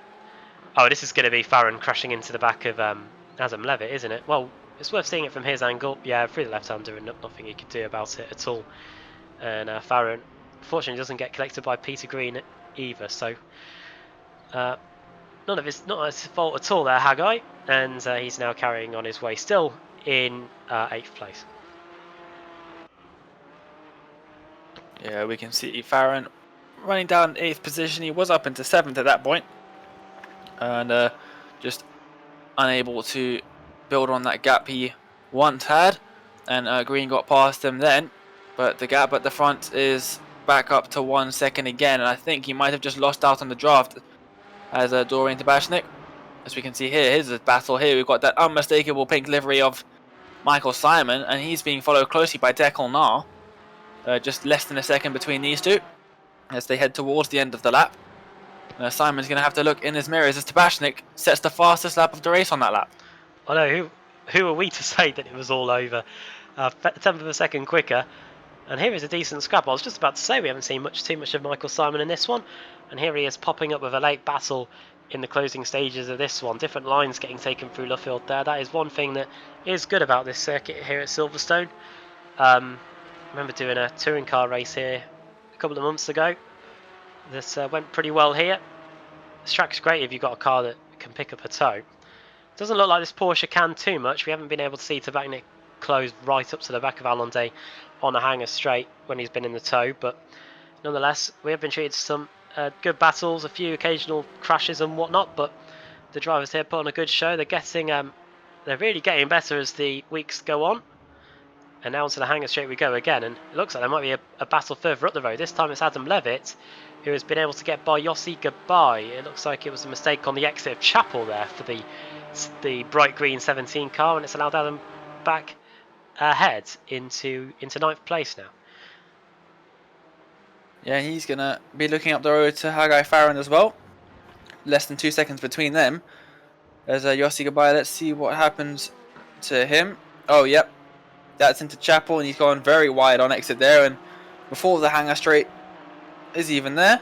Oh, this is going to be Farran crashing into the back of Adam Levitt, isn't it? Well, it's worth seeing it from his angle. Yeah, through the left-hander, and nothing he could do about it at all. And Farran, fortunately, doesn't get collected by Peter Green either. So, not his fault at all there, Hagay. And he's now carrying on his way, still in 8th place. Yeah, we can see Farran running down 8th position. He was up into 7th at that point, and just unable to build on that gap he once had. And Green got past him then, but the gap at the front is back up to 1 second again. And I think he might have just lost out on the draft as Dorian Tabechnic. As we can see here, here's the battle here. We've got that unmistakable pink livery of Michael Simon, and he's being followed closely by Declan Nar. Just less than a second between these two as they head towards the end of the lap. Simon's going to have to look in his mirrors as Tabechnic sets the fastest lap of the race on that lap. I know, who are we to say that it was all over? 10th of a second quicker. And here is a decent scrap. I was just about to say we haven't seen too much of Michael Simon in this one. And here he is popping up with a late battle in the closing stages of this one. Different lines getting taken through Luffield there. That is one thing that is good about this circuit here at Silverstone. I remember doing a touring car race here a couple of months ago. This went pretty well here. This track's great if you've got a car that can pick up a tow. Doesn't look like this Porsche can too much. We haven't been able to see Tabechnic close right up to the back of Alon on a hanger straight when he's been in the tow, but nonetheless we have been treated to some good battles, a few occasional crashes and whatnot, but the drivers here put on a good show. They're really getting better as the weeks go on. And now onto the hanger straight we go again, and it looks like there might be a battle further up the road. This time it's Adam Levitt who has been able to get by Yossi Gabay. It looks like it was a mistake on the exit of Chapel there for the bright green 17 car, and it's allowed Adam back ahead into 9th place now. Yeah, he's going to be looking up the road to Hagay Farran as well. Less than 2 seconds between them. There's Yossi Gabay. Let's see what happens to him. Oh, yep. That's into Chapel, and he's gone very wide on exit there. And before the hanger straight is even there,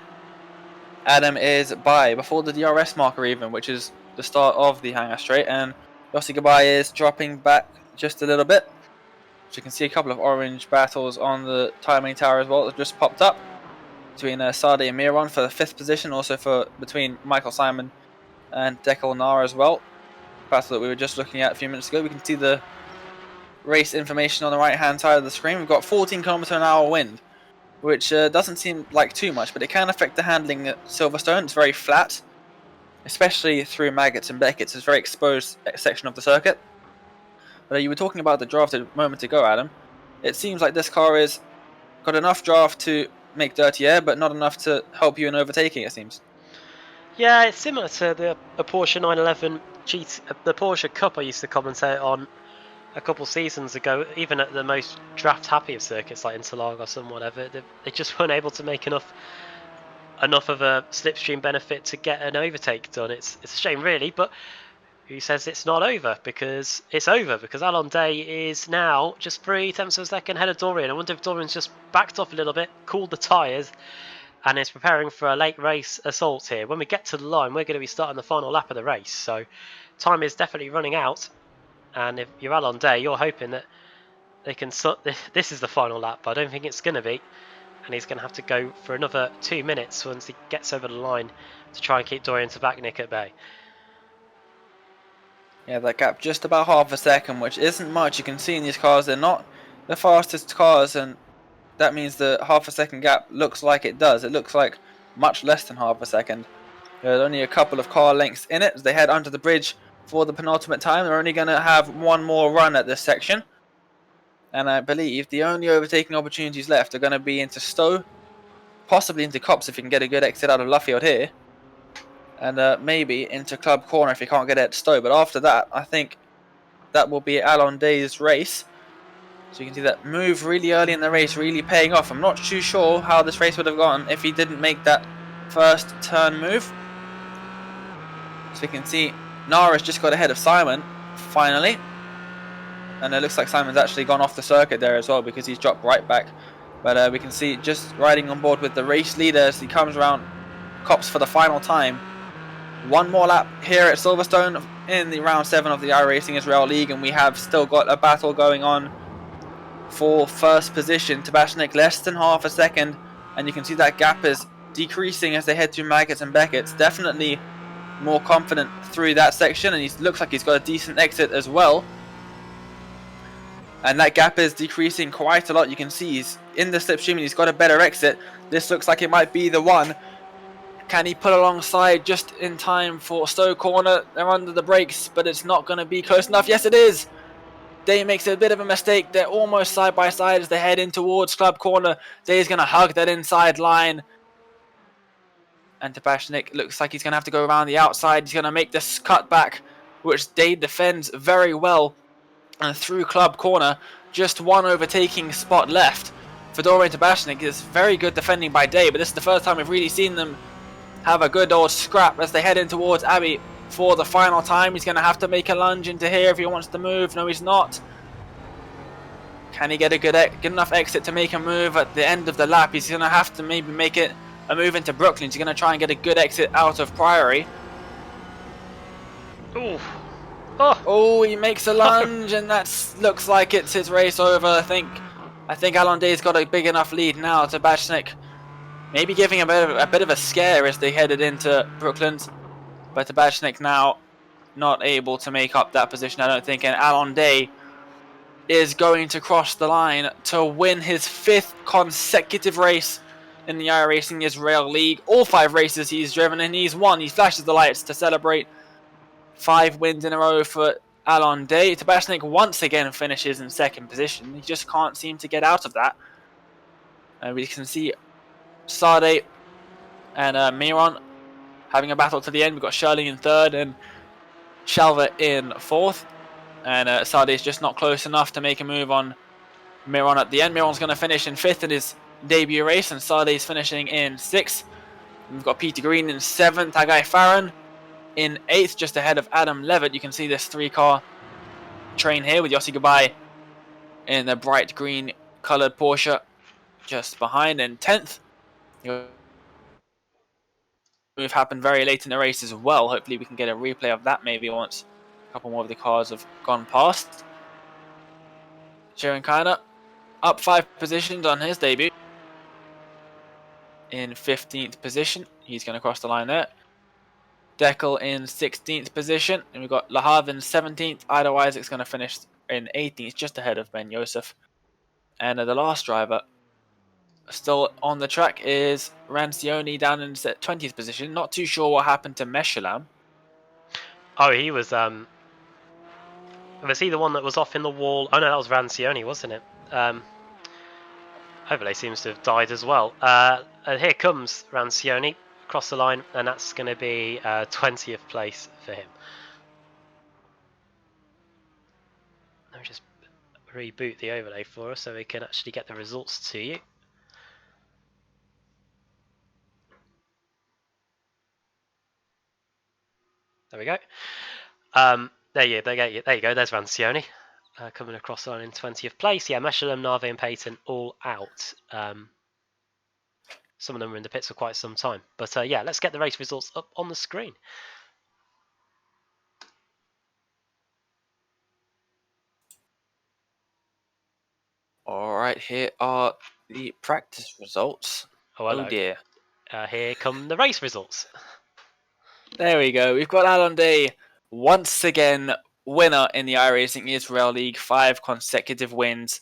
Adam is by before the DRS marker even, which is the start of the hanger straight. And Yossi Gabay is dropping back just a little bit. So you can see a couple of orange battles on the timing tower as well that just popped up between Sade and Miron for the 5th position, also between Michael Simon and Declan Nar as well. Battle that we were just looking at a few minutes ago. We can see the race information on the right hand side of the screen. We've got 14 km/h wind, which doesn't seem like too much, but it can affect the handling at Silverstone. It's very flat, especially through Maggots and Beckett's. It's a very exposed section of the circuit. But you were talking about the draft a moment ago, Adam. It seems like this car has got enough draft to make dirty air, but not enough to help you in overtaking, it seems. Yeah, it's similar to the Porsche 911 the Porsche Cup I used to commentate on a couple seasons ago. Even at the most draft happy of circuits like Interlagos and whatever, they just weren't able to make enough of a slipstream benefit to get an overtake done. It's a shame really, but who says it's not over? Because it's over, because Alon is now just 0.3 of a second ahead of Dorian. I wonder if Dorian's just backed off a little bit, cooled the tyres, and is preparing for a late race assault here. When we get to the line, we're going to be starting the final lap of the race, so time is definitely running out. And if you're Alon Day, you're hoping that they can. This is the final lap, but I don't think it's going to be. And he's going to have to go for another 2 minutes once he gets over the line to try and keep Dorian Tabechnic at bay. Yeah, that gap just about half a second, which isn't much. You can see in these cars, they're not the fastest cars, and that means the half a second gap looks like it does. It looks like much less than half a second. There's only a couple of car lengths in it as they head under the bridge for the penultimate time. They're only going to have one more run at this section. And I believe the only overtaking opportunities left are going to be into Stowe, possibly into Copse if you can get a good exit out of Luffield here. And maybe into Club Corner if you can't get it at Stowe. But after that, I think that will be Alon Day's race. So you can see that move really early in the race really paying off. I'm not too sure how this race would have gone if he didn't make that first turn move. So you can see Nara's just got ahead of Simon, finally. And it looks like Simon's actually gone off the circuit there as well because he's dropped right back. But we can see just riding on board with the race leader as he comes around Copse for the final time. One more lap here at Silverstone in the round 7 of the iRacing Israel League, and we have still got a battle going on for first position. Tabechnic less than half a second, and you can see that gap is decreasing as they head to Maggots and Beckett's. Definitely more confident through that section, and he looks like he's got a decent exit as well. And that gap is decreasing quite a lot. You can see he's in the slipstream and he's got a better exit. This looks like it might be the one. Can he pull alongside just in time for Stowe Corner? They're under the brakes, but it's not going to be close enough. Yes, it is. Day makes a bit of a mistake. They're almost side by side as they head in towards Club Corner. Day's going to hug that inside line. And Tabechnic looks like he's going to have to go around the outside. He's going to make this cut back, which Day defends very well. And through Club Corner, just one overtaking spot left for Dorian Tabechnic. Is very good defending by Day, but this is the first time we've really seen them have a good old scrap as they head in towards Abbey for the final time. He's going to have to make a lunge into here if he wants to move. No, he's not. Can he get a good enough exit to make a move at the end of the lap? He's going to have to maybe make it a move into Brooklyn. He's going to try and get a good exit out of Priory. Ooh. Oh, he makes a lunge, and that looks like it's his race over. I think Alon Day's got a big enough lead now. Tabechnic maybe giving a bit of a scare as they headed into Brooklands, but Tabechnic now not able to make up that position, I don't think. And Alon Day is going to cross the line to win his 5th consecutive race in the iRacing Israel League. All 5 races he's driven and he's won. He flashes the lights to celebrate 5 wins in a row for Alon Day. Tabechnic once again finishes in 2nd position. He just can't seem to get out of that. And we can see Sade and Miron having a battle to the end. We've got Shirley in 3rd and Shalva in 4th. And Sade is just not close enough to make a move on Miron at the end. Miron's going to finish in 5th in his debut race, and Sade is finishing in 6th. And we've got Peter Green in 7th, Hagay Farran in 8th, just ahead of Adam Levitt. You can see this 3-car train here with Yossi Gabai in the bright green coloured Porsche just behind. In 10th, move happened very late in the race as well. Hopefully we can get a replay of that maybe once a couple more of the cars have gone past. Sharon Kainer up 5 positions on his debut. In 15th position. He's going to cross the line there. Deckel in 16th position. And we've got Lahav in 17th. Ido Isaac's going to finish in 18th, just ahead of Ben Yosef. And the last driver still on the track is Rancioni down in 20th position. Not too sure what happened to Meshulam. Oh, he was he the one that was off in the wall? Oh no, that was Rancioni, wasn't it? Overlay seems to have died as well. And here comes Rancioni across the line, and that's going to be 20th place for him. Let me just reboot the overlay for us so we can actually get the results to you. There we go. There you go. There's Rancioni coming across the line in 20th place. Yeah, Michelin, Nave, and Payton all out. some of them were in the pits for quite some time. But yeah, let's get the race results up on the screen. All right, here are the practice results. Oh, hello. Oh dear. Here come the race results. There we go. We've got Alon Day once again winner in the iRacing Israel League, 5 consecutive wins.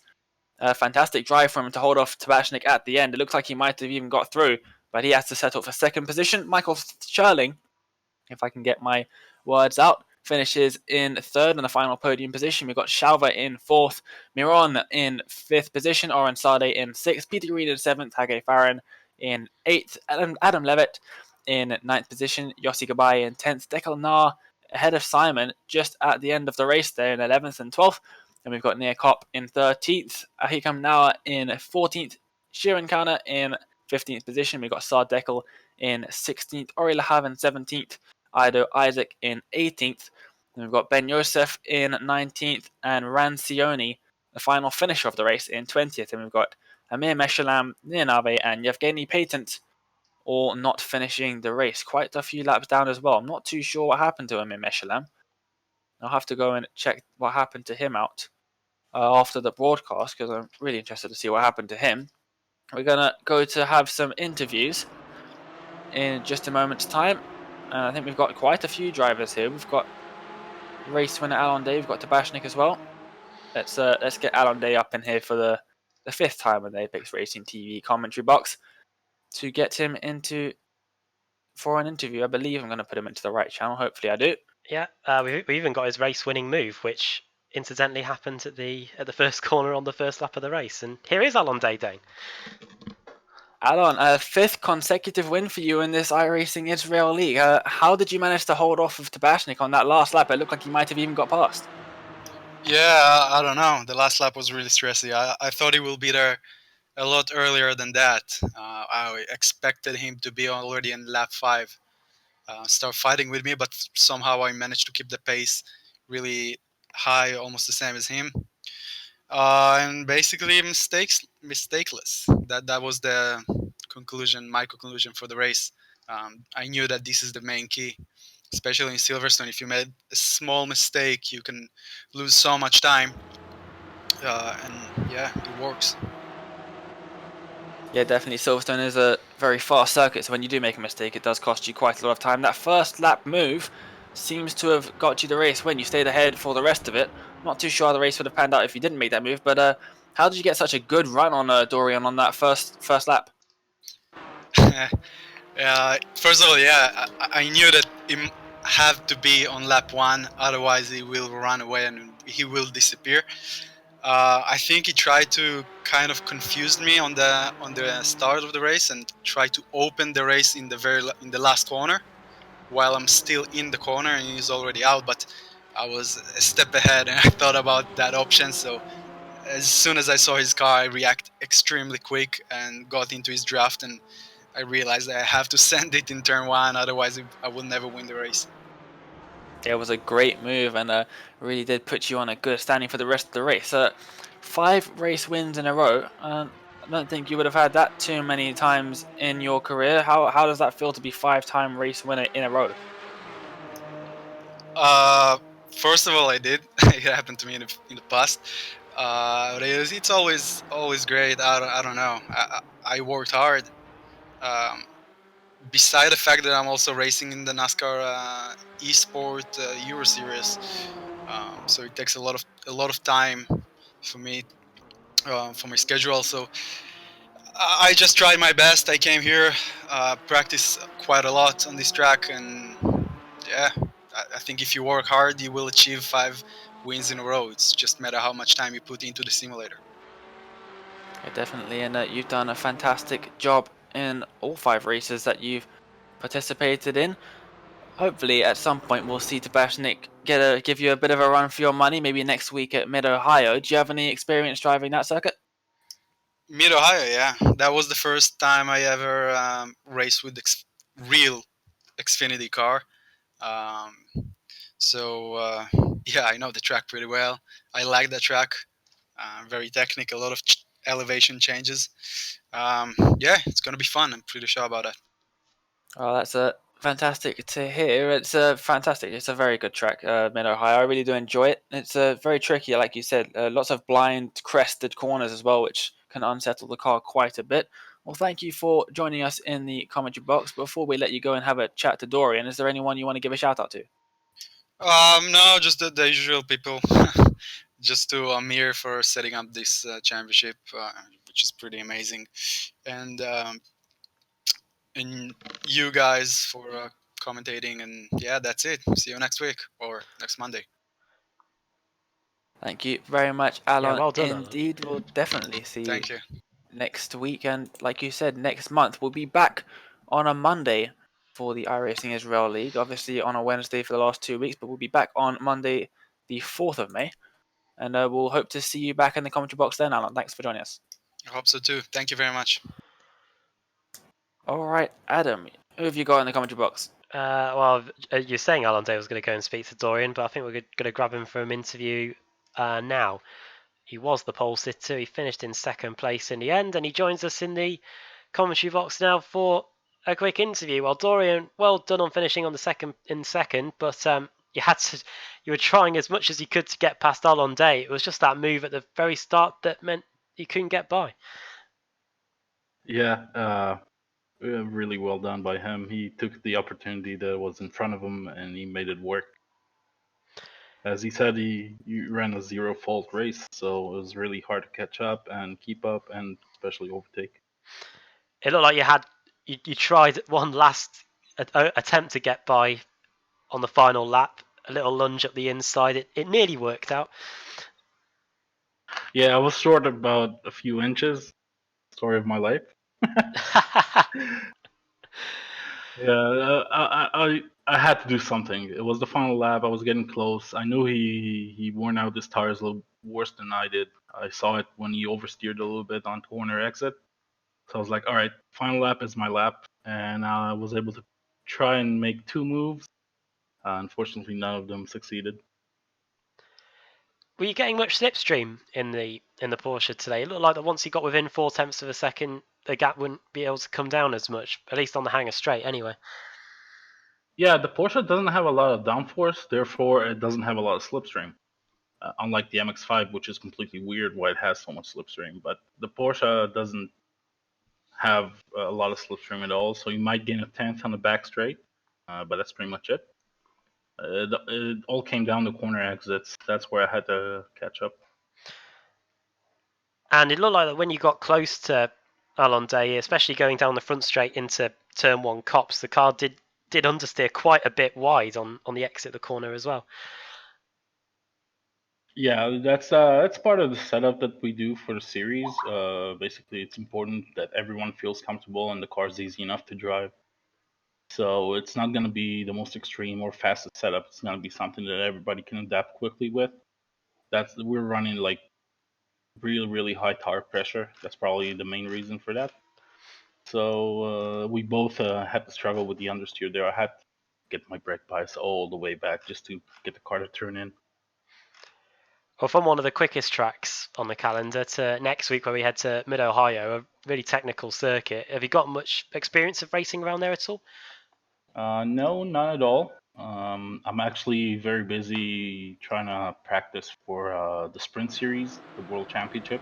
A fantastic drive from him to hold off Tabechnic at the end. It looks like he might have even got through, but he has to settle for second position. Michael Scherling, if I can get my words out, finishes in third in the final podium position. We've got Shalva in fourth, Miron in fifth position, Oren Sade in sixth, Peter Green in seventh, Hagay Farran in eighth, Adam Levitt in ninth position, Yossi Gabay in 10th, Declan Nar ahead of Simon just at the end of the race there in 11th and 12th. And we've got Nir Kopp in 13th, Ahikam Nawa in 14th, Shirin Kana in 15th position. We've got Sard Deckel in 16th, Ori Lahav in 17th, Ido Isaac in 18th. And we've got Ben Yosef in 19th and Rancioni, the final finisher of the race, in 20th. And we've got Amir Michelin, Nir Nave, and Yevgeny Patent all not finishing the race. Quite a few laps down as well. I'm not too sure what happened to Amir Michelin. I'll have to go and check what happened to him out after the broadcast because I'm really interested to see what happened to him. We're going to go to have some interviews in just a moment's time. I think we've got quite a few drivers here. We've got race winner Alon Day. We've got Tabechnic as well. Let's get Alon Day up in here for the fifth time on the Apex Racing TV commentary box to get him into for an interview. I believe I'm going to put him into the right channel. Hopefully I do. Yeah, we even got his race-winning move, which incidentally happened at the first corner on the first lap of the race. And here is Alon Day. Alon, a fifth consecutive win for you in this iRacing Israel League. How did you manage to hold off of Tabechnic on that last lap? It looked like he might have even got past. Yeah, I don't know. The last lap was really stressy. I thought he will be there a lot earlier than that. I expected him to be already in lap 5, start fighting with me, but somehow I managed to keep the pace really high, almost the same as him. And basically mistakeless. That was the conclusion, my conclusion for the race. I knew that this is the main key, especially in Silverstone. If you made a small mistake, you can lose so much time. And yeah, it works. Yeah, definitely. Silverstone is a very fast circuit, so when you do make a mistake, it does cost you quite a lot of time. That first lap move seems to have got you the race win. You stayed ahead for the rest of it. I'm not too sure how the race would have panned out if you didn't make that move, but how did you get such a good run on Dorian on that first lap? First of all, yeah, I knew that it had to be on lap 1, otherwise he will run away and he will disappear. I think he tried to kind of confuse me on the start of the race and try to open the race in the last corner, while I'm still in the corner and he's already out. But I was a step ahead and I thought about that option. So as soon as I saw his car, I react extremely quick and got into his draft, and I realized that I have to send it in turn 1, otherwise I will never win the race. It was a great move and really did put you on a good standing for the rest of the race. 5 race wins in a row. I don't think you would have had that too many times in your career. How does that feel to be 5-time race winner in a row? First of all, I did. It happened to me in the past. But it's always great. I don't know. I worked hard. Um, Beside the fact that I'm also racing in the NASCAR Esport Euro Series, so it takes a lot of time for me, for my schedule. So I just tried my best. I came here, practice quite a lot on this track, and yeah, I think if you work hard, you will achieve 5 wins in a row. It's just matter how much time you put into the simulator. Yeah, definitely, and you've done a fantastic job in all 5 races that you've participated in. Hopefully, at some point, we'll see Tabechnic give you a bit of a run for your money. Maybe next week at Mid Ohio. Do you have any experience driving that circuit? Mid Ohio, yeah, that was the first time I ever raced with real Xfinity car. Um, so yeah, I know the track pretty well. I like that track. Very technical, a lot of elevation changes. Yeah, it's gonna be fun. I'm pretty sure about that. Oh, that's fantastic to hear. It's fantastic. It's a very good track, Mid Ohio. I really do enjoy it. It's very tricky, like you said. Lots of blind, crested corners as well, which can unsettle the car quite a bit. Well, thank you for joining us in the commentary box. Before we let you go and have a chat to Dorian, is there anyone you want to give a shout out to? No, just the usual people. Just to Amir for setting up this championship, which is pretty amazing, and you guys for commentating. And yeah, that's it. See you next week or next Monday. Thank you very much, Yeah, Alon. well done, Alan. Indeed, we'll definitely see you Thank you. next week. And like you said, next month we'll be back on a Monday for the iRacing Israel League. Obviously on a Wednesday for the last 2 weeks, but we'll be back on Monday, the 4th of May. And we'll hope to see you back in the commentary box then, Alon. Thanks for joining us. I hope so too. Thank you very much. All right, Adam, who have you got in the commentary box? Well, you're saying Alon Day was going to go and speak to Dorian, but I think we're going to grab him for an interview now. He was the pole sitter. He finished in second place in the end, and he joins us in the commentary box now for a quick interview. Well, Dorian, well done on finishing on the second, but you were trying as much as you could to get past Alon Day. It was just that move at the very start that meant you couldn't get by. Yeah, really well done by him. He took the opportunity that was in front of him and he made it work. As he said, he ran a zero fault race, so it was really hard to catch up and keep up and especially overtake. It looked like you tried one last attempt to get by on the final lap, a little lunge up the inside. It nearly worked out. Yeah, I was short about a few inches. Story of my life. Yeah, I had to do something. It was the final lap. I was getting close. I knew he worn out his tires a little worse than I did. I saw it when he oversteered a little bit on corner exit. So I was like, all right, final lap is my lap, and I was able to try and make two moves. Unfortunately, none of them succeeded. Were you getting much slipstream in the Porsche today? It looked like that once you got within 4/10 of a second, the gap wouldn't be able to come down as much, at least on the hanger straight. Anyway. Yeah, the Porsche doesn't have a lot of downforce, therefore it doesn't have a lot of slipstream. Unlike the MX-5, which is completely weird why it has so much slipstream. But the Porsche doesn't have a lot of slipstream at all, so you might gain a tenth on the back straight, but that's pretty much it. It all came down to corner exits. That's where I had to catch up. And it looked like that when you got close to Alon Day, especially going down the front straight into turn one cops, the car did understeer quite a bit wide on the exit of the corner as well. Yeah, that's part of the setup that we do for the series. Basically, it's important that everyone feels comfortable and the car's easy enough to drive. So it's not going to be the most extreme or fastest setup. It's going to be something that everybody can adapt quickly with. We're running like really high tire pressure. That's probably the main reason for that. So we both had to struggle with the understeer there. I had to get my brake bias all the way back just to get the car to turn in. Well, from one of the quickest tracks on the calendar to next week where we head to Mid-Ohio, a really technical circuit. Have you got much experience of racing around there at all? No, not at all. I'm actually very busy trying to practice for the sprint series, the World Championship.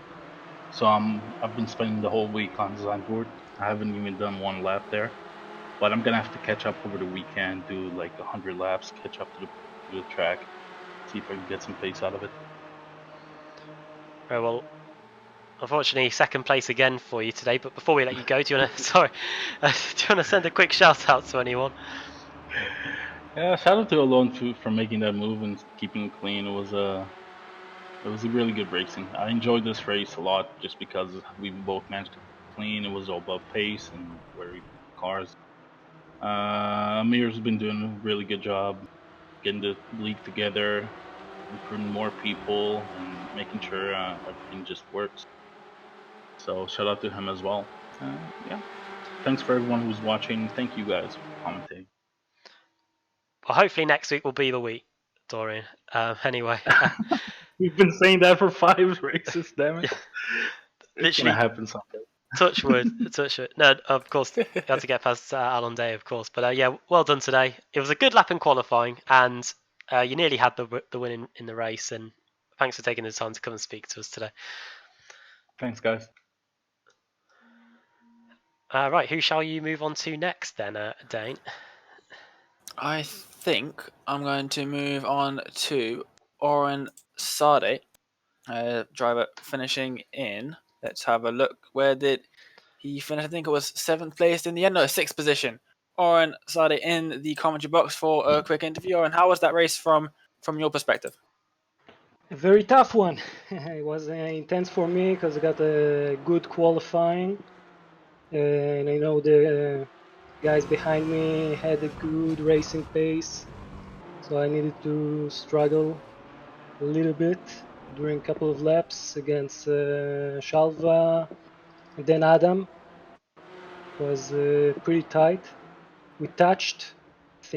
So I've been spending the whole week on Zandvoort. I haven't even done one lap there, but I'm gonna have to catch up over the weekend, do like 100 laps, catch up to the track, see if I can get some pace out of it. Oh, well, unfortunately, second place again for you today. But before we let you go, do you want to do you want to send a quick shout out to anyone? Yeah, shout out to Alon for making that move and keeping it clean. It was a really good racing. I enjoyed this race a lot just because we both managed to keep it clean. It was all about pace and where we put the cars. Amir's been doing a really good job getting the league together, recruiting more people, and making sure everything just works. So shout out to him as well. Yeah. Thanks for everyone who's watching. Thank you guys for commentating. Well, hopefully next week will be the week, Dorian. Anyway. We've been saying that for 5 races, damn it. It's Literally, gonna happen someday. touch wood, touch wood. No, of course, you had to get past Alon Day, of course. But yeah, well done today. It was a good lap in qualifying, and you nearly had the win in the race. And thanks for taking the time to come and speak to us today. Thanks, guys. Right, who shall you move on to next then, Dane? I think I'm going to move on to Oren Sade, driver finishing in. Let's have a look. Where did he finish? I think it was 7th place in the end. No, 6th position. Oren Sade in the commentary box for a quick interview. Oren, how was that race from your perspective? A very tough one. It was intense for me because I got a good qualifying, and I know the guys behind me had a good racing pace, so I needed to struggle a little bit during a couple of laps against Shalva and then Adam. It was pretty tight. We touched. I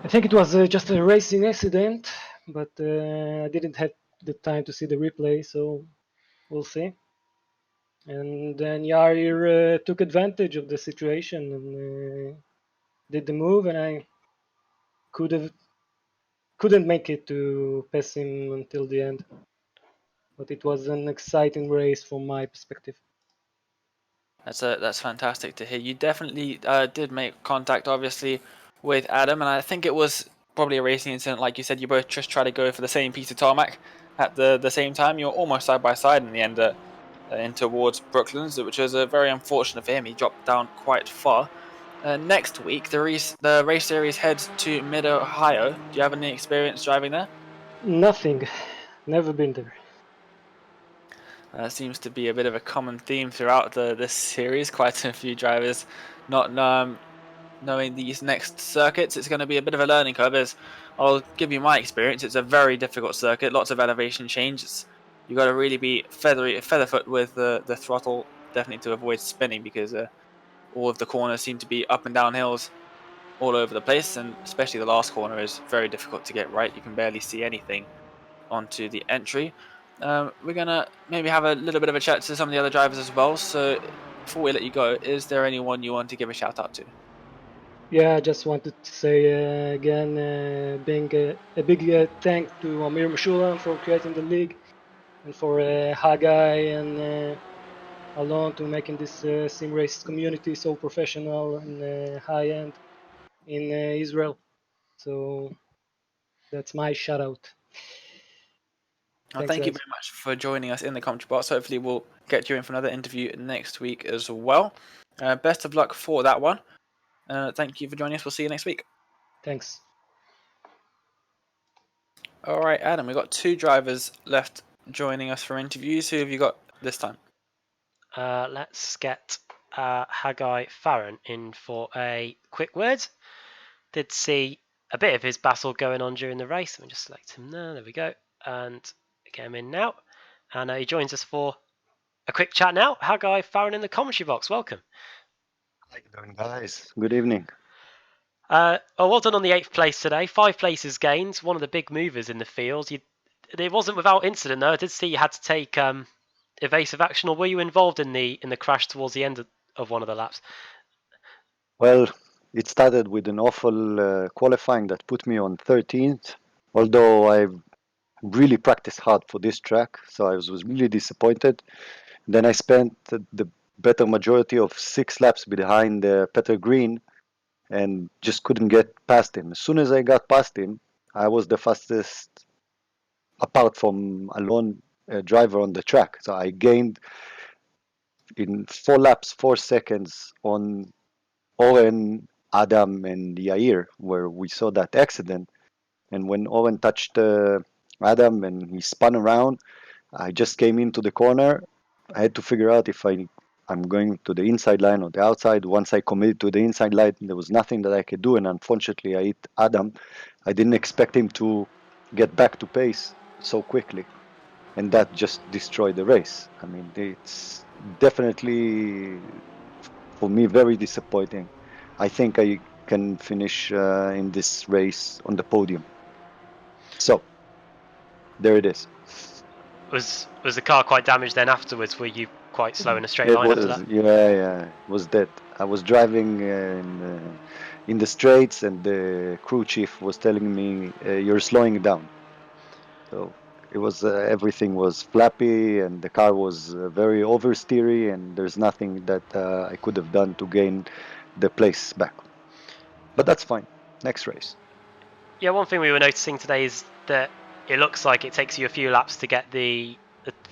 think it was just a racing accident, but I didn't have the time to see the replay, so we'll see. And then Yair took advantage of the situation and did the move, and I couldn't make it to pass him until the end. But it was an exciting race from my perspective. That's fantastic to hear. You definitely did make contact, obviously, with Adam, and I think it was probably a racing incident, like you said. You both just tried to go for the same piece of tarmac at the same time. You're almost side by side in the end, in towards Brooklands, which was very unfortunate for him. He dropped down quite far. Next week, the race series heads to Mid Ohio. Do you have any experience driving there? Nothing. Never been there. Seems to be a bit of a common theme throughout this series. Quite a few drivers not knowing these next circuits. It's going to be a bit of a learning curve. I'll give you my experience. It's a very difficult circuit. Lots of elevation changes. You got to really be featherfoot with the throttle, definitely to avoid spinning, because all of the corners seem to be up and down hills all over the place, and especially the last corner is very difficult to get right. You can barely see anything onto the entry. We're gonna maybe have a little bit of a chat to some of the other drivers as well. So before we let you go, is there anyone you want to give a shout out to? Yeah, I just wanted to say again, being a big thank to Amir Meshulam for creating the league, and for Hagay and Alon to making this sim race community so professional and high end in Israel. So that's my shout out. Well, Thanks, thank you guys. very much for joining us in the commentary box. Hopefully, we'll get you in for another interview next week as well. Best of luck for that one. Thank you for joining us. We'll see you next week. Thanks. All right, Adam, we've got 2 drivers left joining us for interviews. Who have you got this time? Let's get Hagay Farran in for a quick word. Did see a bit of his battle going on during the race. Let me just select him now. There we go. And get him in now. And he joins us for a quick chat now. Hagay Farran in the commentary box. Welcome. How you doing, guys? Good evening. Well done on the 8th place today. 5 places gained. One of the big movers in the field. It wasn't without incident though. I did see you had to take evasive action, or were you involved in the crash towards the end of one of the laps? Well, it started with an awful qualifying that put me on 13th, although I really practiced hard for this track, so I was really disappointed. Then I spent the better majority of 6 laps behind Peter Green and just couldn't get past him. As soon as I got past him, I was the fastest apart from Alon driver on the track. So I gained in 4 laps 4 seconds on Owen, Adam, and Yair, where we saw that accident. And when Owen touched Adam and he spun around, I just came into the corner. I had to figure out if I'm going to the inside line or the outside. Once I committed to the inside line, there was nothing that I could do. And unfortunately, I hit Adam. I didn't expect him to get back to pace so quickly. And that just destroyed the race. I mean, it's definitely, for me, very disappointing. I think I can finish in this race on the podium. So, there it is. Was the car quite damaged then afterwards? Were you quite slow in a straight It line after was, that? yeah, it was dead. I was driving in the straights, and the crew chief was telling me, "You're slowing down." So it was everything was flappy, and the car was very oversteery, and there's nothing that I could have done to gain the place back. But that's fine. Next race. Yeah, one thing we were noticing today is that it looks like it takes you a few laps to get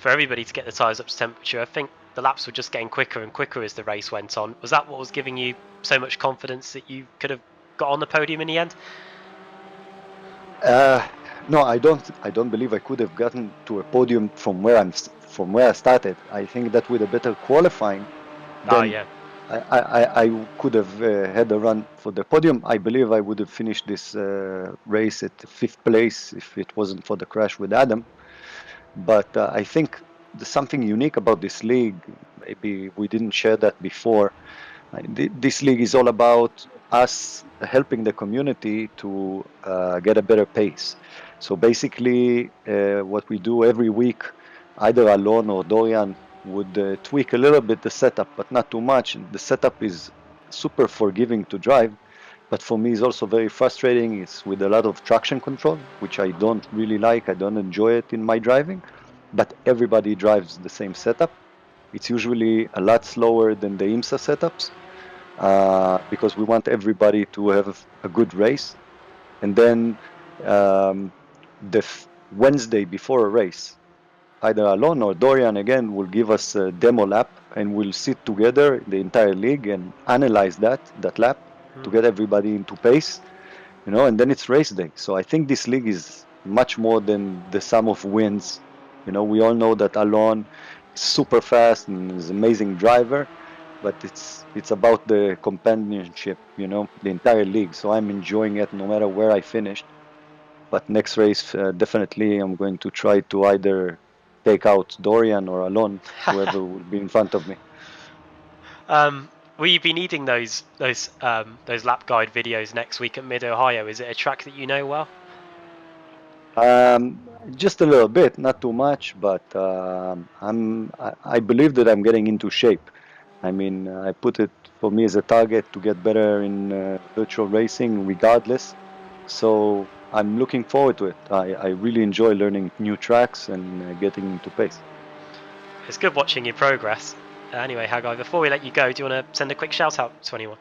for everybody to get the tyres up to temperature. I think the laps were just getting quicker and quicker as the race went on. Was that what was giving you so much confidence that you could have got on the podium in the end? No, I don't believe I could have gotten to a podium from where I started. I think that with a better qualifying, Oh then yeah. I could have had a run for the podium. I believe I would have finished this race at fifth place if it wasn't for the crash with Adam. But I think there's something unique about this league. Maybe we didn't share that before. This league is all about us helping the community to get a better pace. So basically, what we do every week, either Alon or Dorian would tweak a little bit the setup, but not too much. The setup is super forgiving to drive, but for me, it's also very frustrating. It's with a lot of traction control, which I don't really like. I don't enjoy it in my driving, but everybody drives the same setup. It's usually a lot slower than the IMSA setups because we want everybody to have a good race. And then the Wednesday before a race, either Alon or Dorian again will give us a demo lap, and we'll sit together, the entire league, and analyze that lap to get everybody into pace, and then it's race day. So I think this league is much more than the sum of wins. We all know that Alon is super fast and is an amazing driver, but it's about the companionship, the entire league. So I'm enjoying it no matter where I finished. But next race, definitely I'm going to try to either take out Dorian or Alon, whoever will be in front of me. Will you be needing those lap guide videos next week at Mid Ohio? Is it a track that you know well? Just a little bit, not too much, but I believe that I'm getting into shape. I mean, I put it for me as a target to get better in virtual racing regardless. So I'm looking forward to it. I really enjoy learning new tracks and getting into pace. It's good watching your progress. Anyway, Hagay, before we let you go, do you want to send a quick shout out to anyone?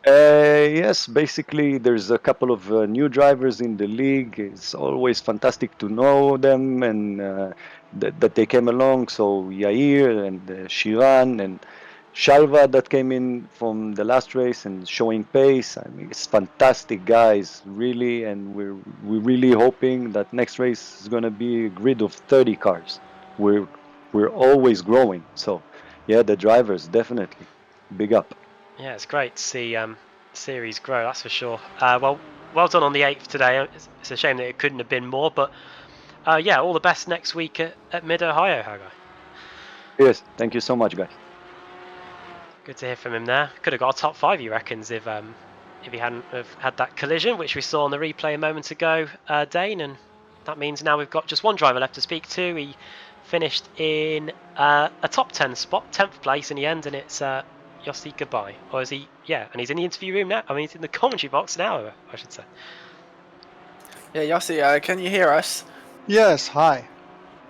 Yes, basically, there's a couple of new drivers in the league. It's always fantastic to know them and that they came along. So Yair and Shiran and Shalva that came in from the last race and showing pace. I mean, it's fantastic guys, really, and we're really hoping that next race is going to be a grid of 30 cars. We're always growing. So yeah, the drivers definitely big up. Yeah, it's great to see series grow, that's for sure. Well done on the 8th today. It's a shame that it couldn't have been more, but yeah, all the best next week at Mid Ohio, Hagay. Yes, thank you so much, guys. Good to hear from him there. Could have got a top 5, he reckons, if he hadn't have had that collision, which we saw on the replay a moment ago, Dane. And that means now we've got just one driver left to speak to. He finished in a top 10 spot, 10th place in the end, and it's Yossi Goodbye. Or is he? Yeah, and he's in the interview room now. I mean, he's in the commentary box now, I should say. Yeah, Yossi, can you hear us? Yes, hi.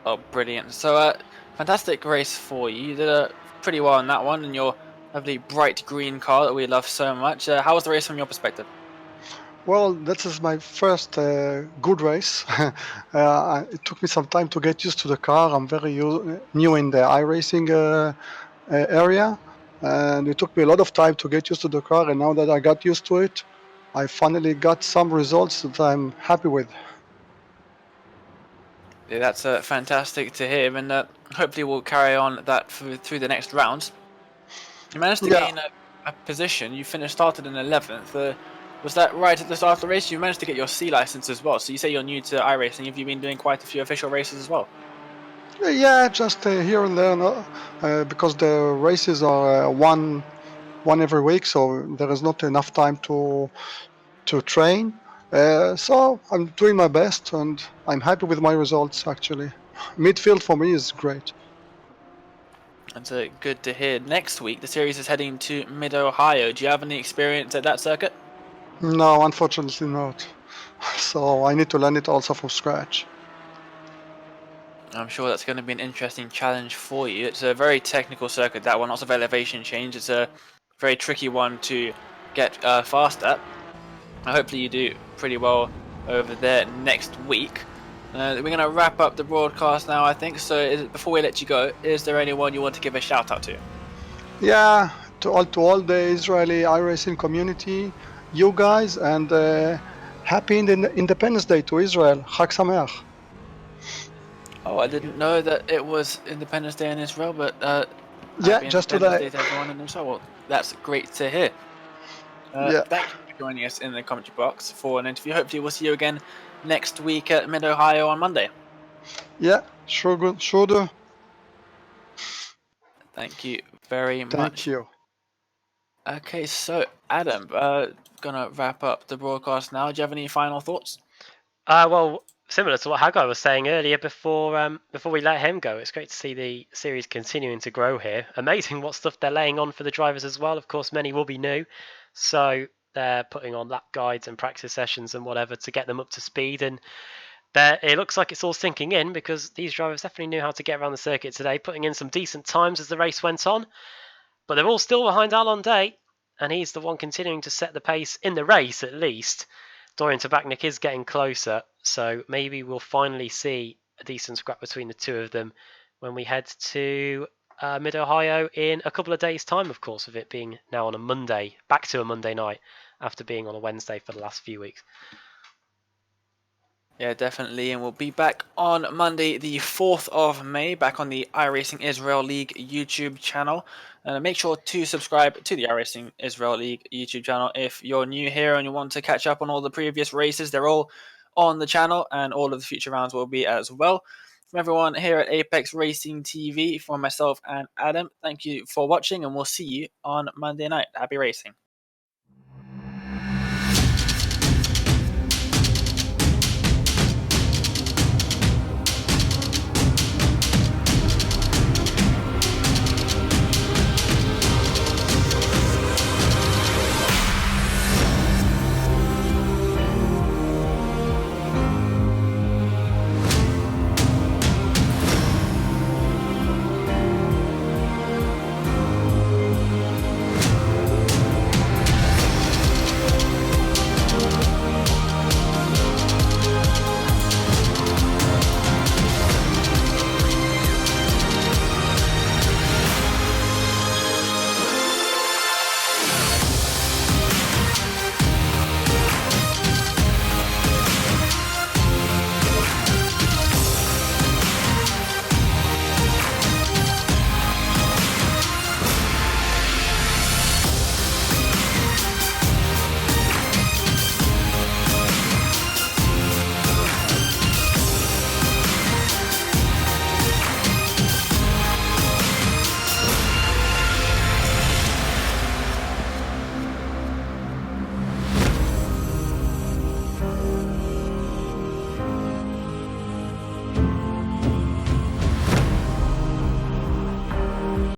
Oh, brilliant. So, fantastic race for you. You did pretty well in that one, and your lovely bright green car that we love so much. How was the race from your perspective? Well, this is my first good race. It took me some time to get used to the car. I'm very new in the iRacing area, and it took me a lot of time to get used to the car. And now that I got used to it, I finally got some results that I'm happy with. Yeah, that's fantastic to hear, and hopefully we'll carry on that through the next rounds. You managed to Yeah. gain a position. You started in 11th. Was that right at the start of the race? You managed to get your C license as well. So you say you're new to iRacing. Have you been doing quite a few official races as well? Yeah, just here and there, no? Because the races are one every week, so there is not enough time to train. So I'm doing my best, and I'm happy with my results. Actually, midfield for me is great. That's good to hear. Next week, the series is heading to Mid-Ohio. Do you have any experience at that circuit? No, unfortunately not. So I need to learn it also from scratch. I'm sure that's going to be an interesting challenge for you. It's a very technical circuit, that one, lots of elevation change. It's a very tricky one to get fast at. Hopefully you do pretty well over there next week. We're going to wrap up the broadcast now, I think. So before we let you go, is there anyone you want to give a shout out to? Yeah, to all the Israeli iRacing community, you guys, and happy Independence Day to Israel. Chag Sameach. Oh, I didn't know that it was Independence Day in Israel, but Yeah, happy just Independence today. Day to everyone in Israel. Well, that's great to hear. Yeah, Thank you for joining us in the commentary box for an interview. Hopefully, we'll see you again next week at Mid Ohio on Monday. yeah, sure, good, sure do. Thank you very Thank much. you. Okay, so Adam, gonna wrap up the broadcast now. Do you have any final thoughts? Well, similar to what Hagay was saying earlier before we let him go, it's great to see the series continuing to grow here. Amazing what stuff they're laying on for the drivers as well. Of course, many will be new, so they're putting on lap guides and practice sessions and whatever to get them up to speed. And it looks like it's all sinking in because these drivers definitely knew how to get around the circuit today, putting in some decent times as the race went on. But they're all still behind Alon Day, and he's the one continuing to set the pace in the race at least. Dorian Tabechnic is getting closer, so maybe we'll finally see a decent scrap between the two of them when we head to Mid-Ohio in a couple of days' time, of course, with it being now on a Monday, back to a Monday night after being on a Wednesday for the last few weeks. Yeah, definitely. And we'll be back on Monday, the 4th of May, back on the iRacing Israel League YouTube channel. Make sure to subscribe to the iRacing Israel League YouTube channel if you're new here and you want to catch up on all the previous races. They're all on the channel, and all of the future rounds will be as well. From everyone here at Apex Racing TV, from myself and Adam, thank you for watching, and we'll see you on Monday night. Happy racing.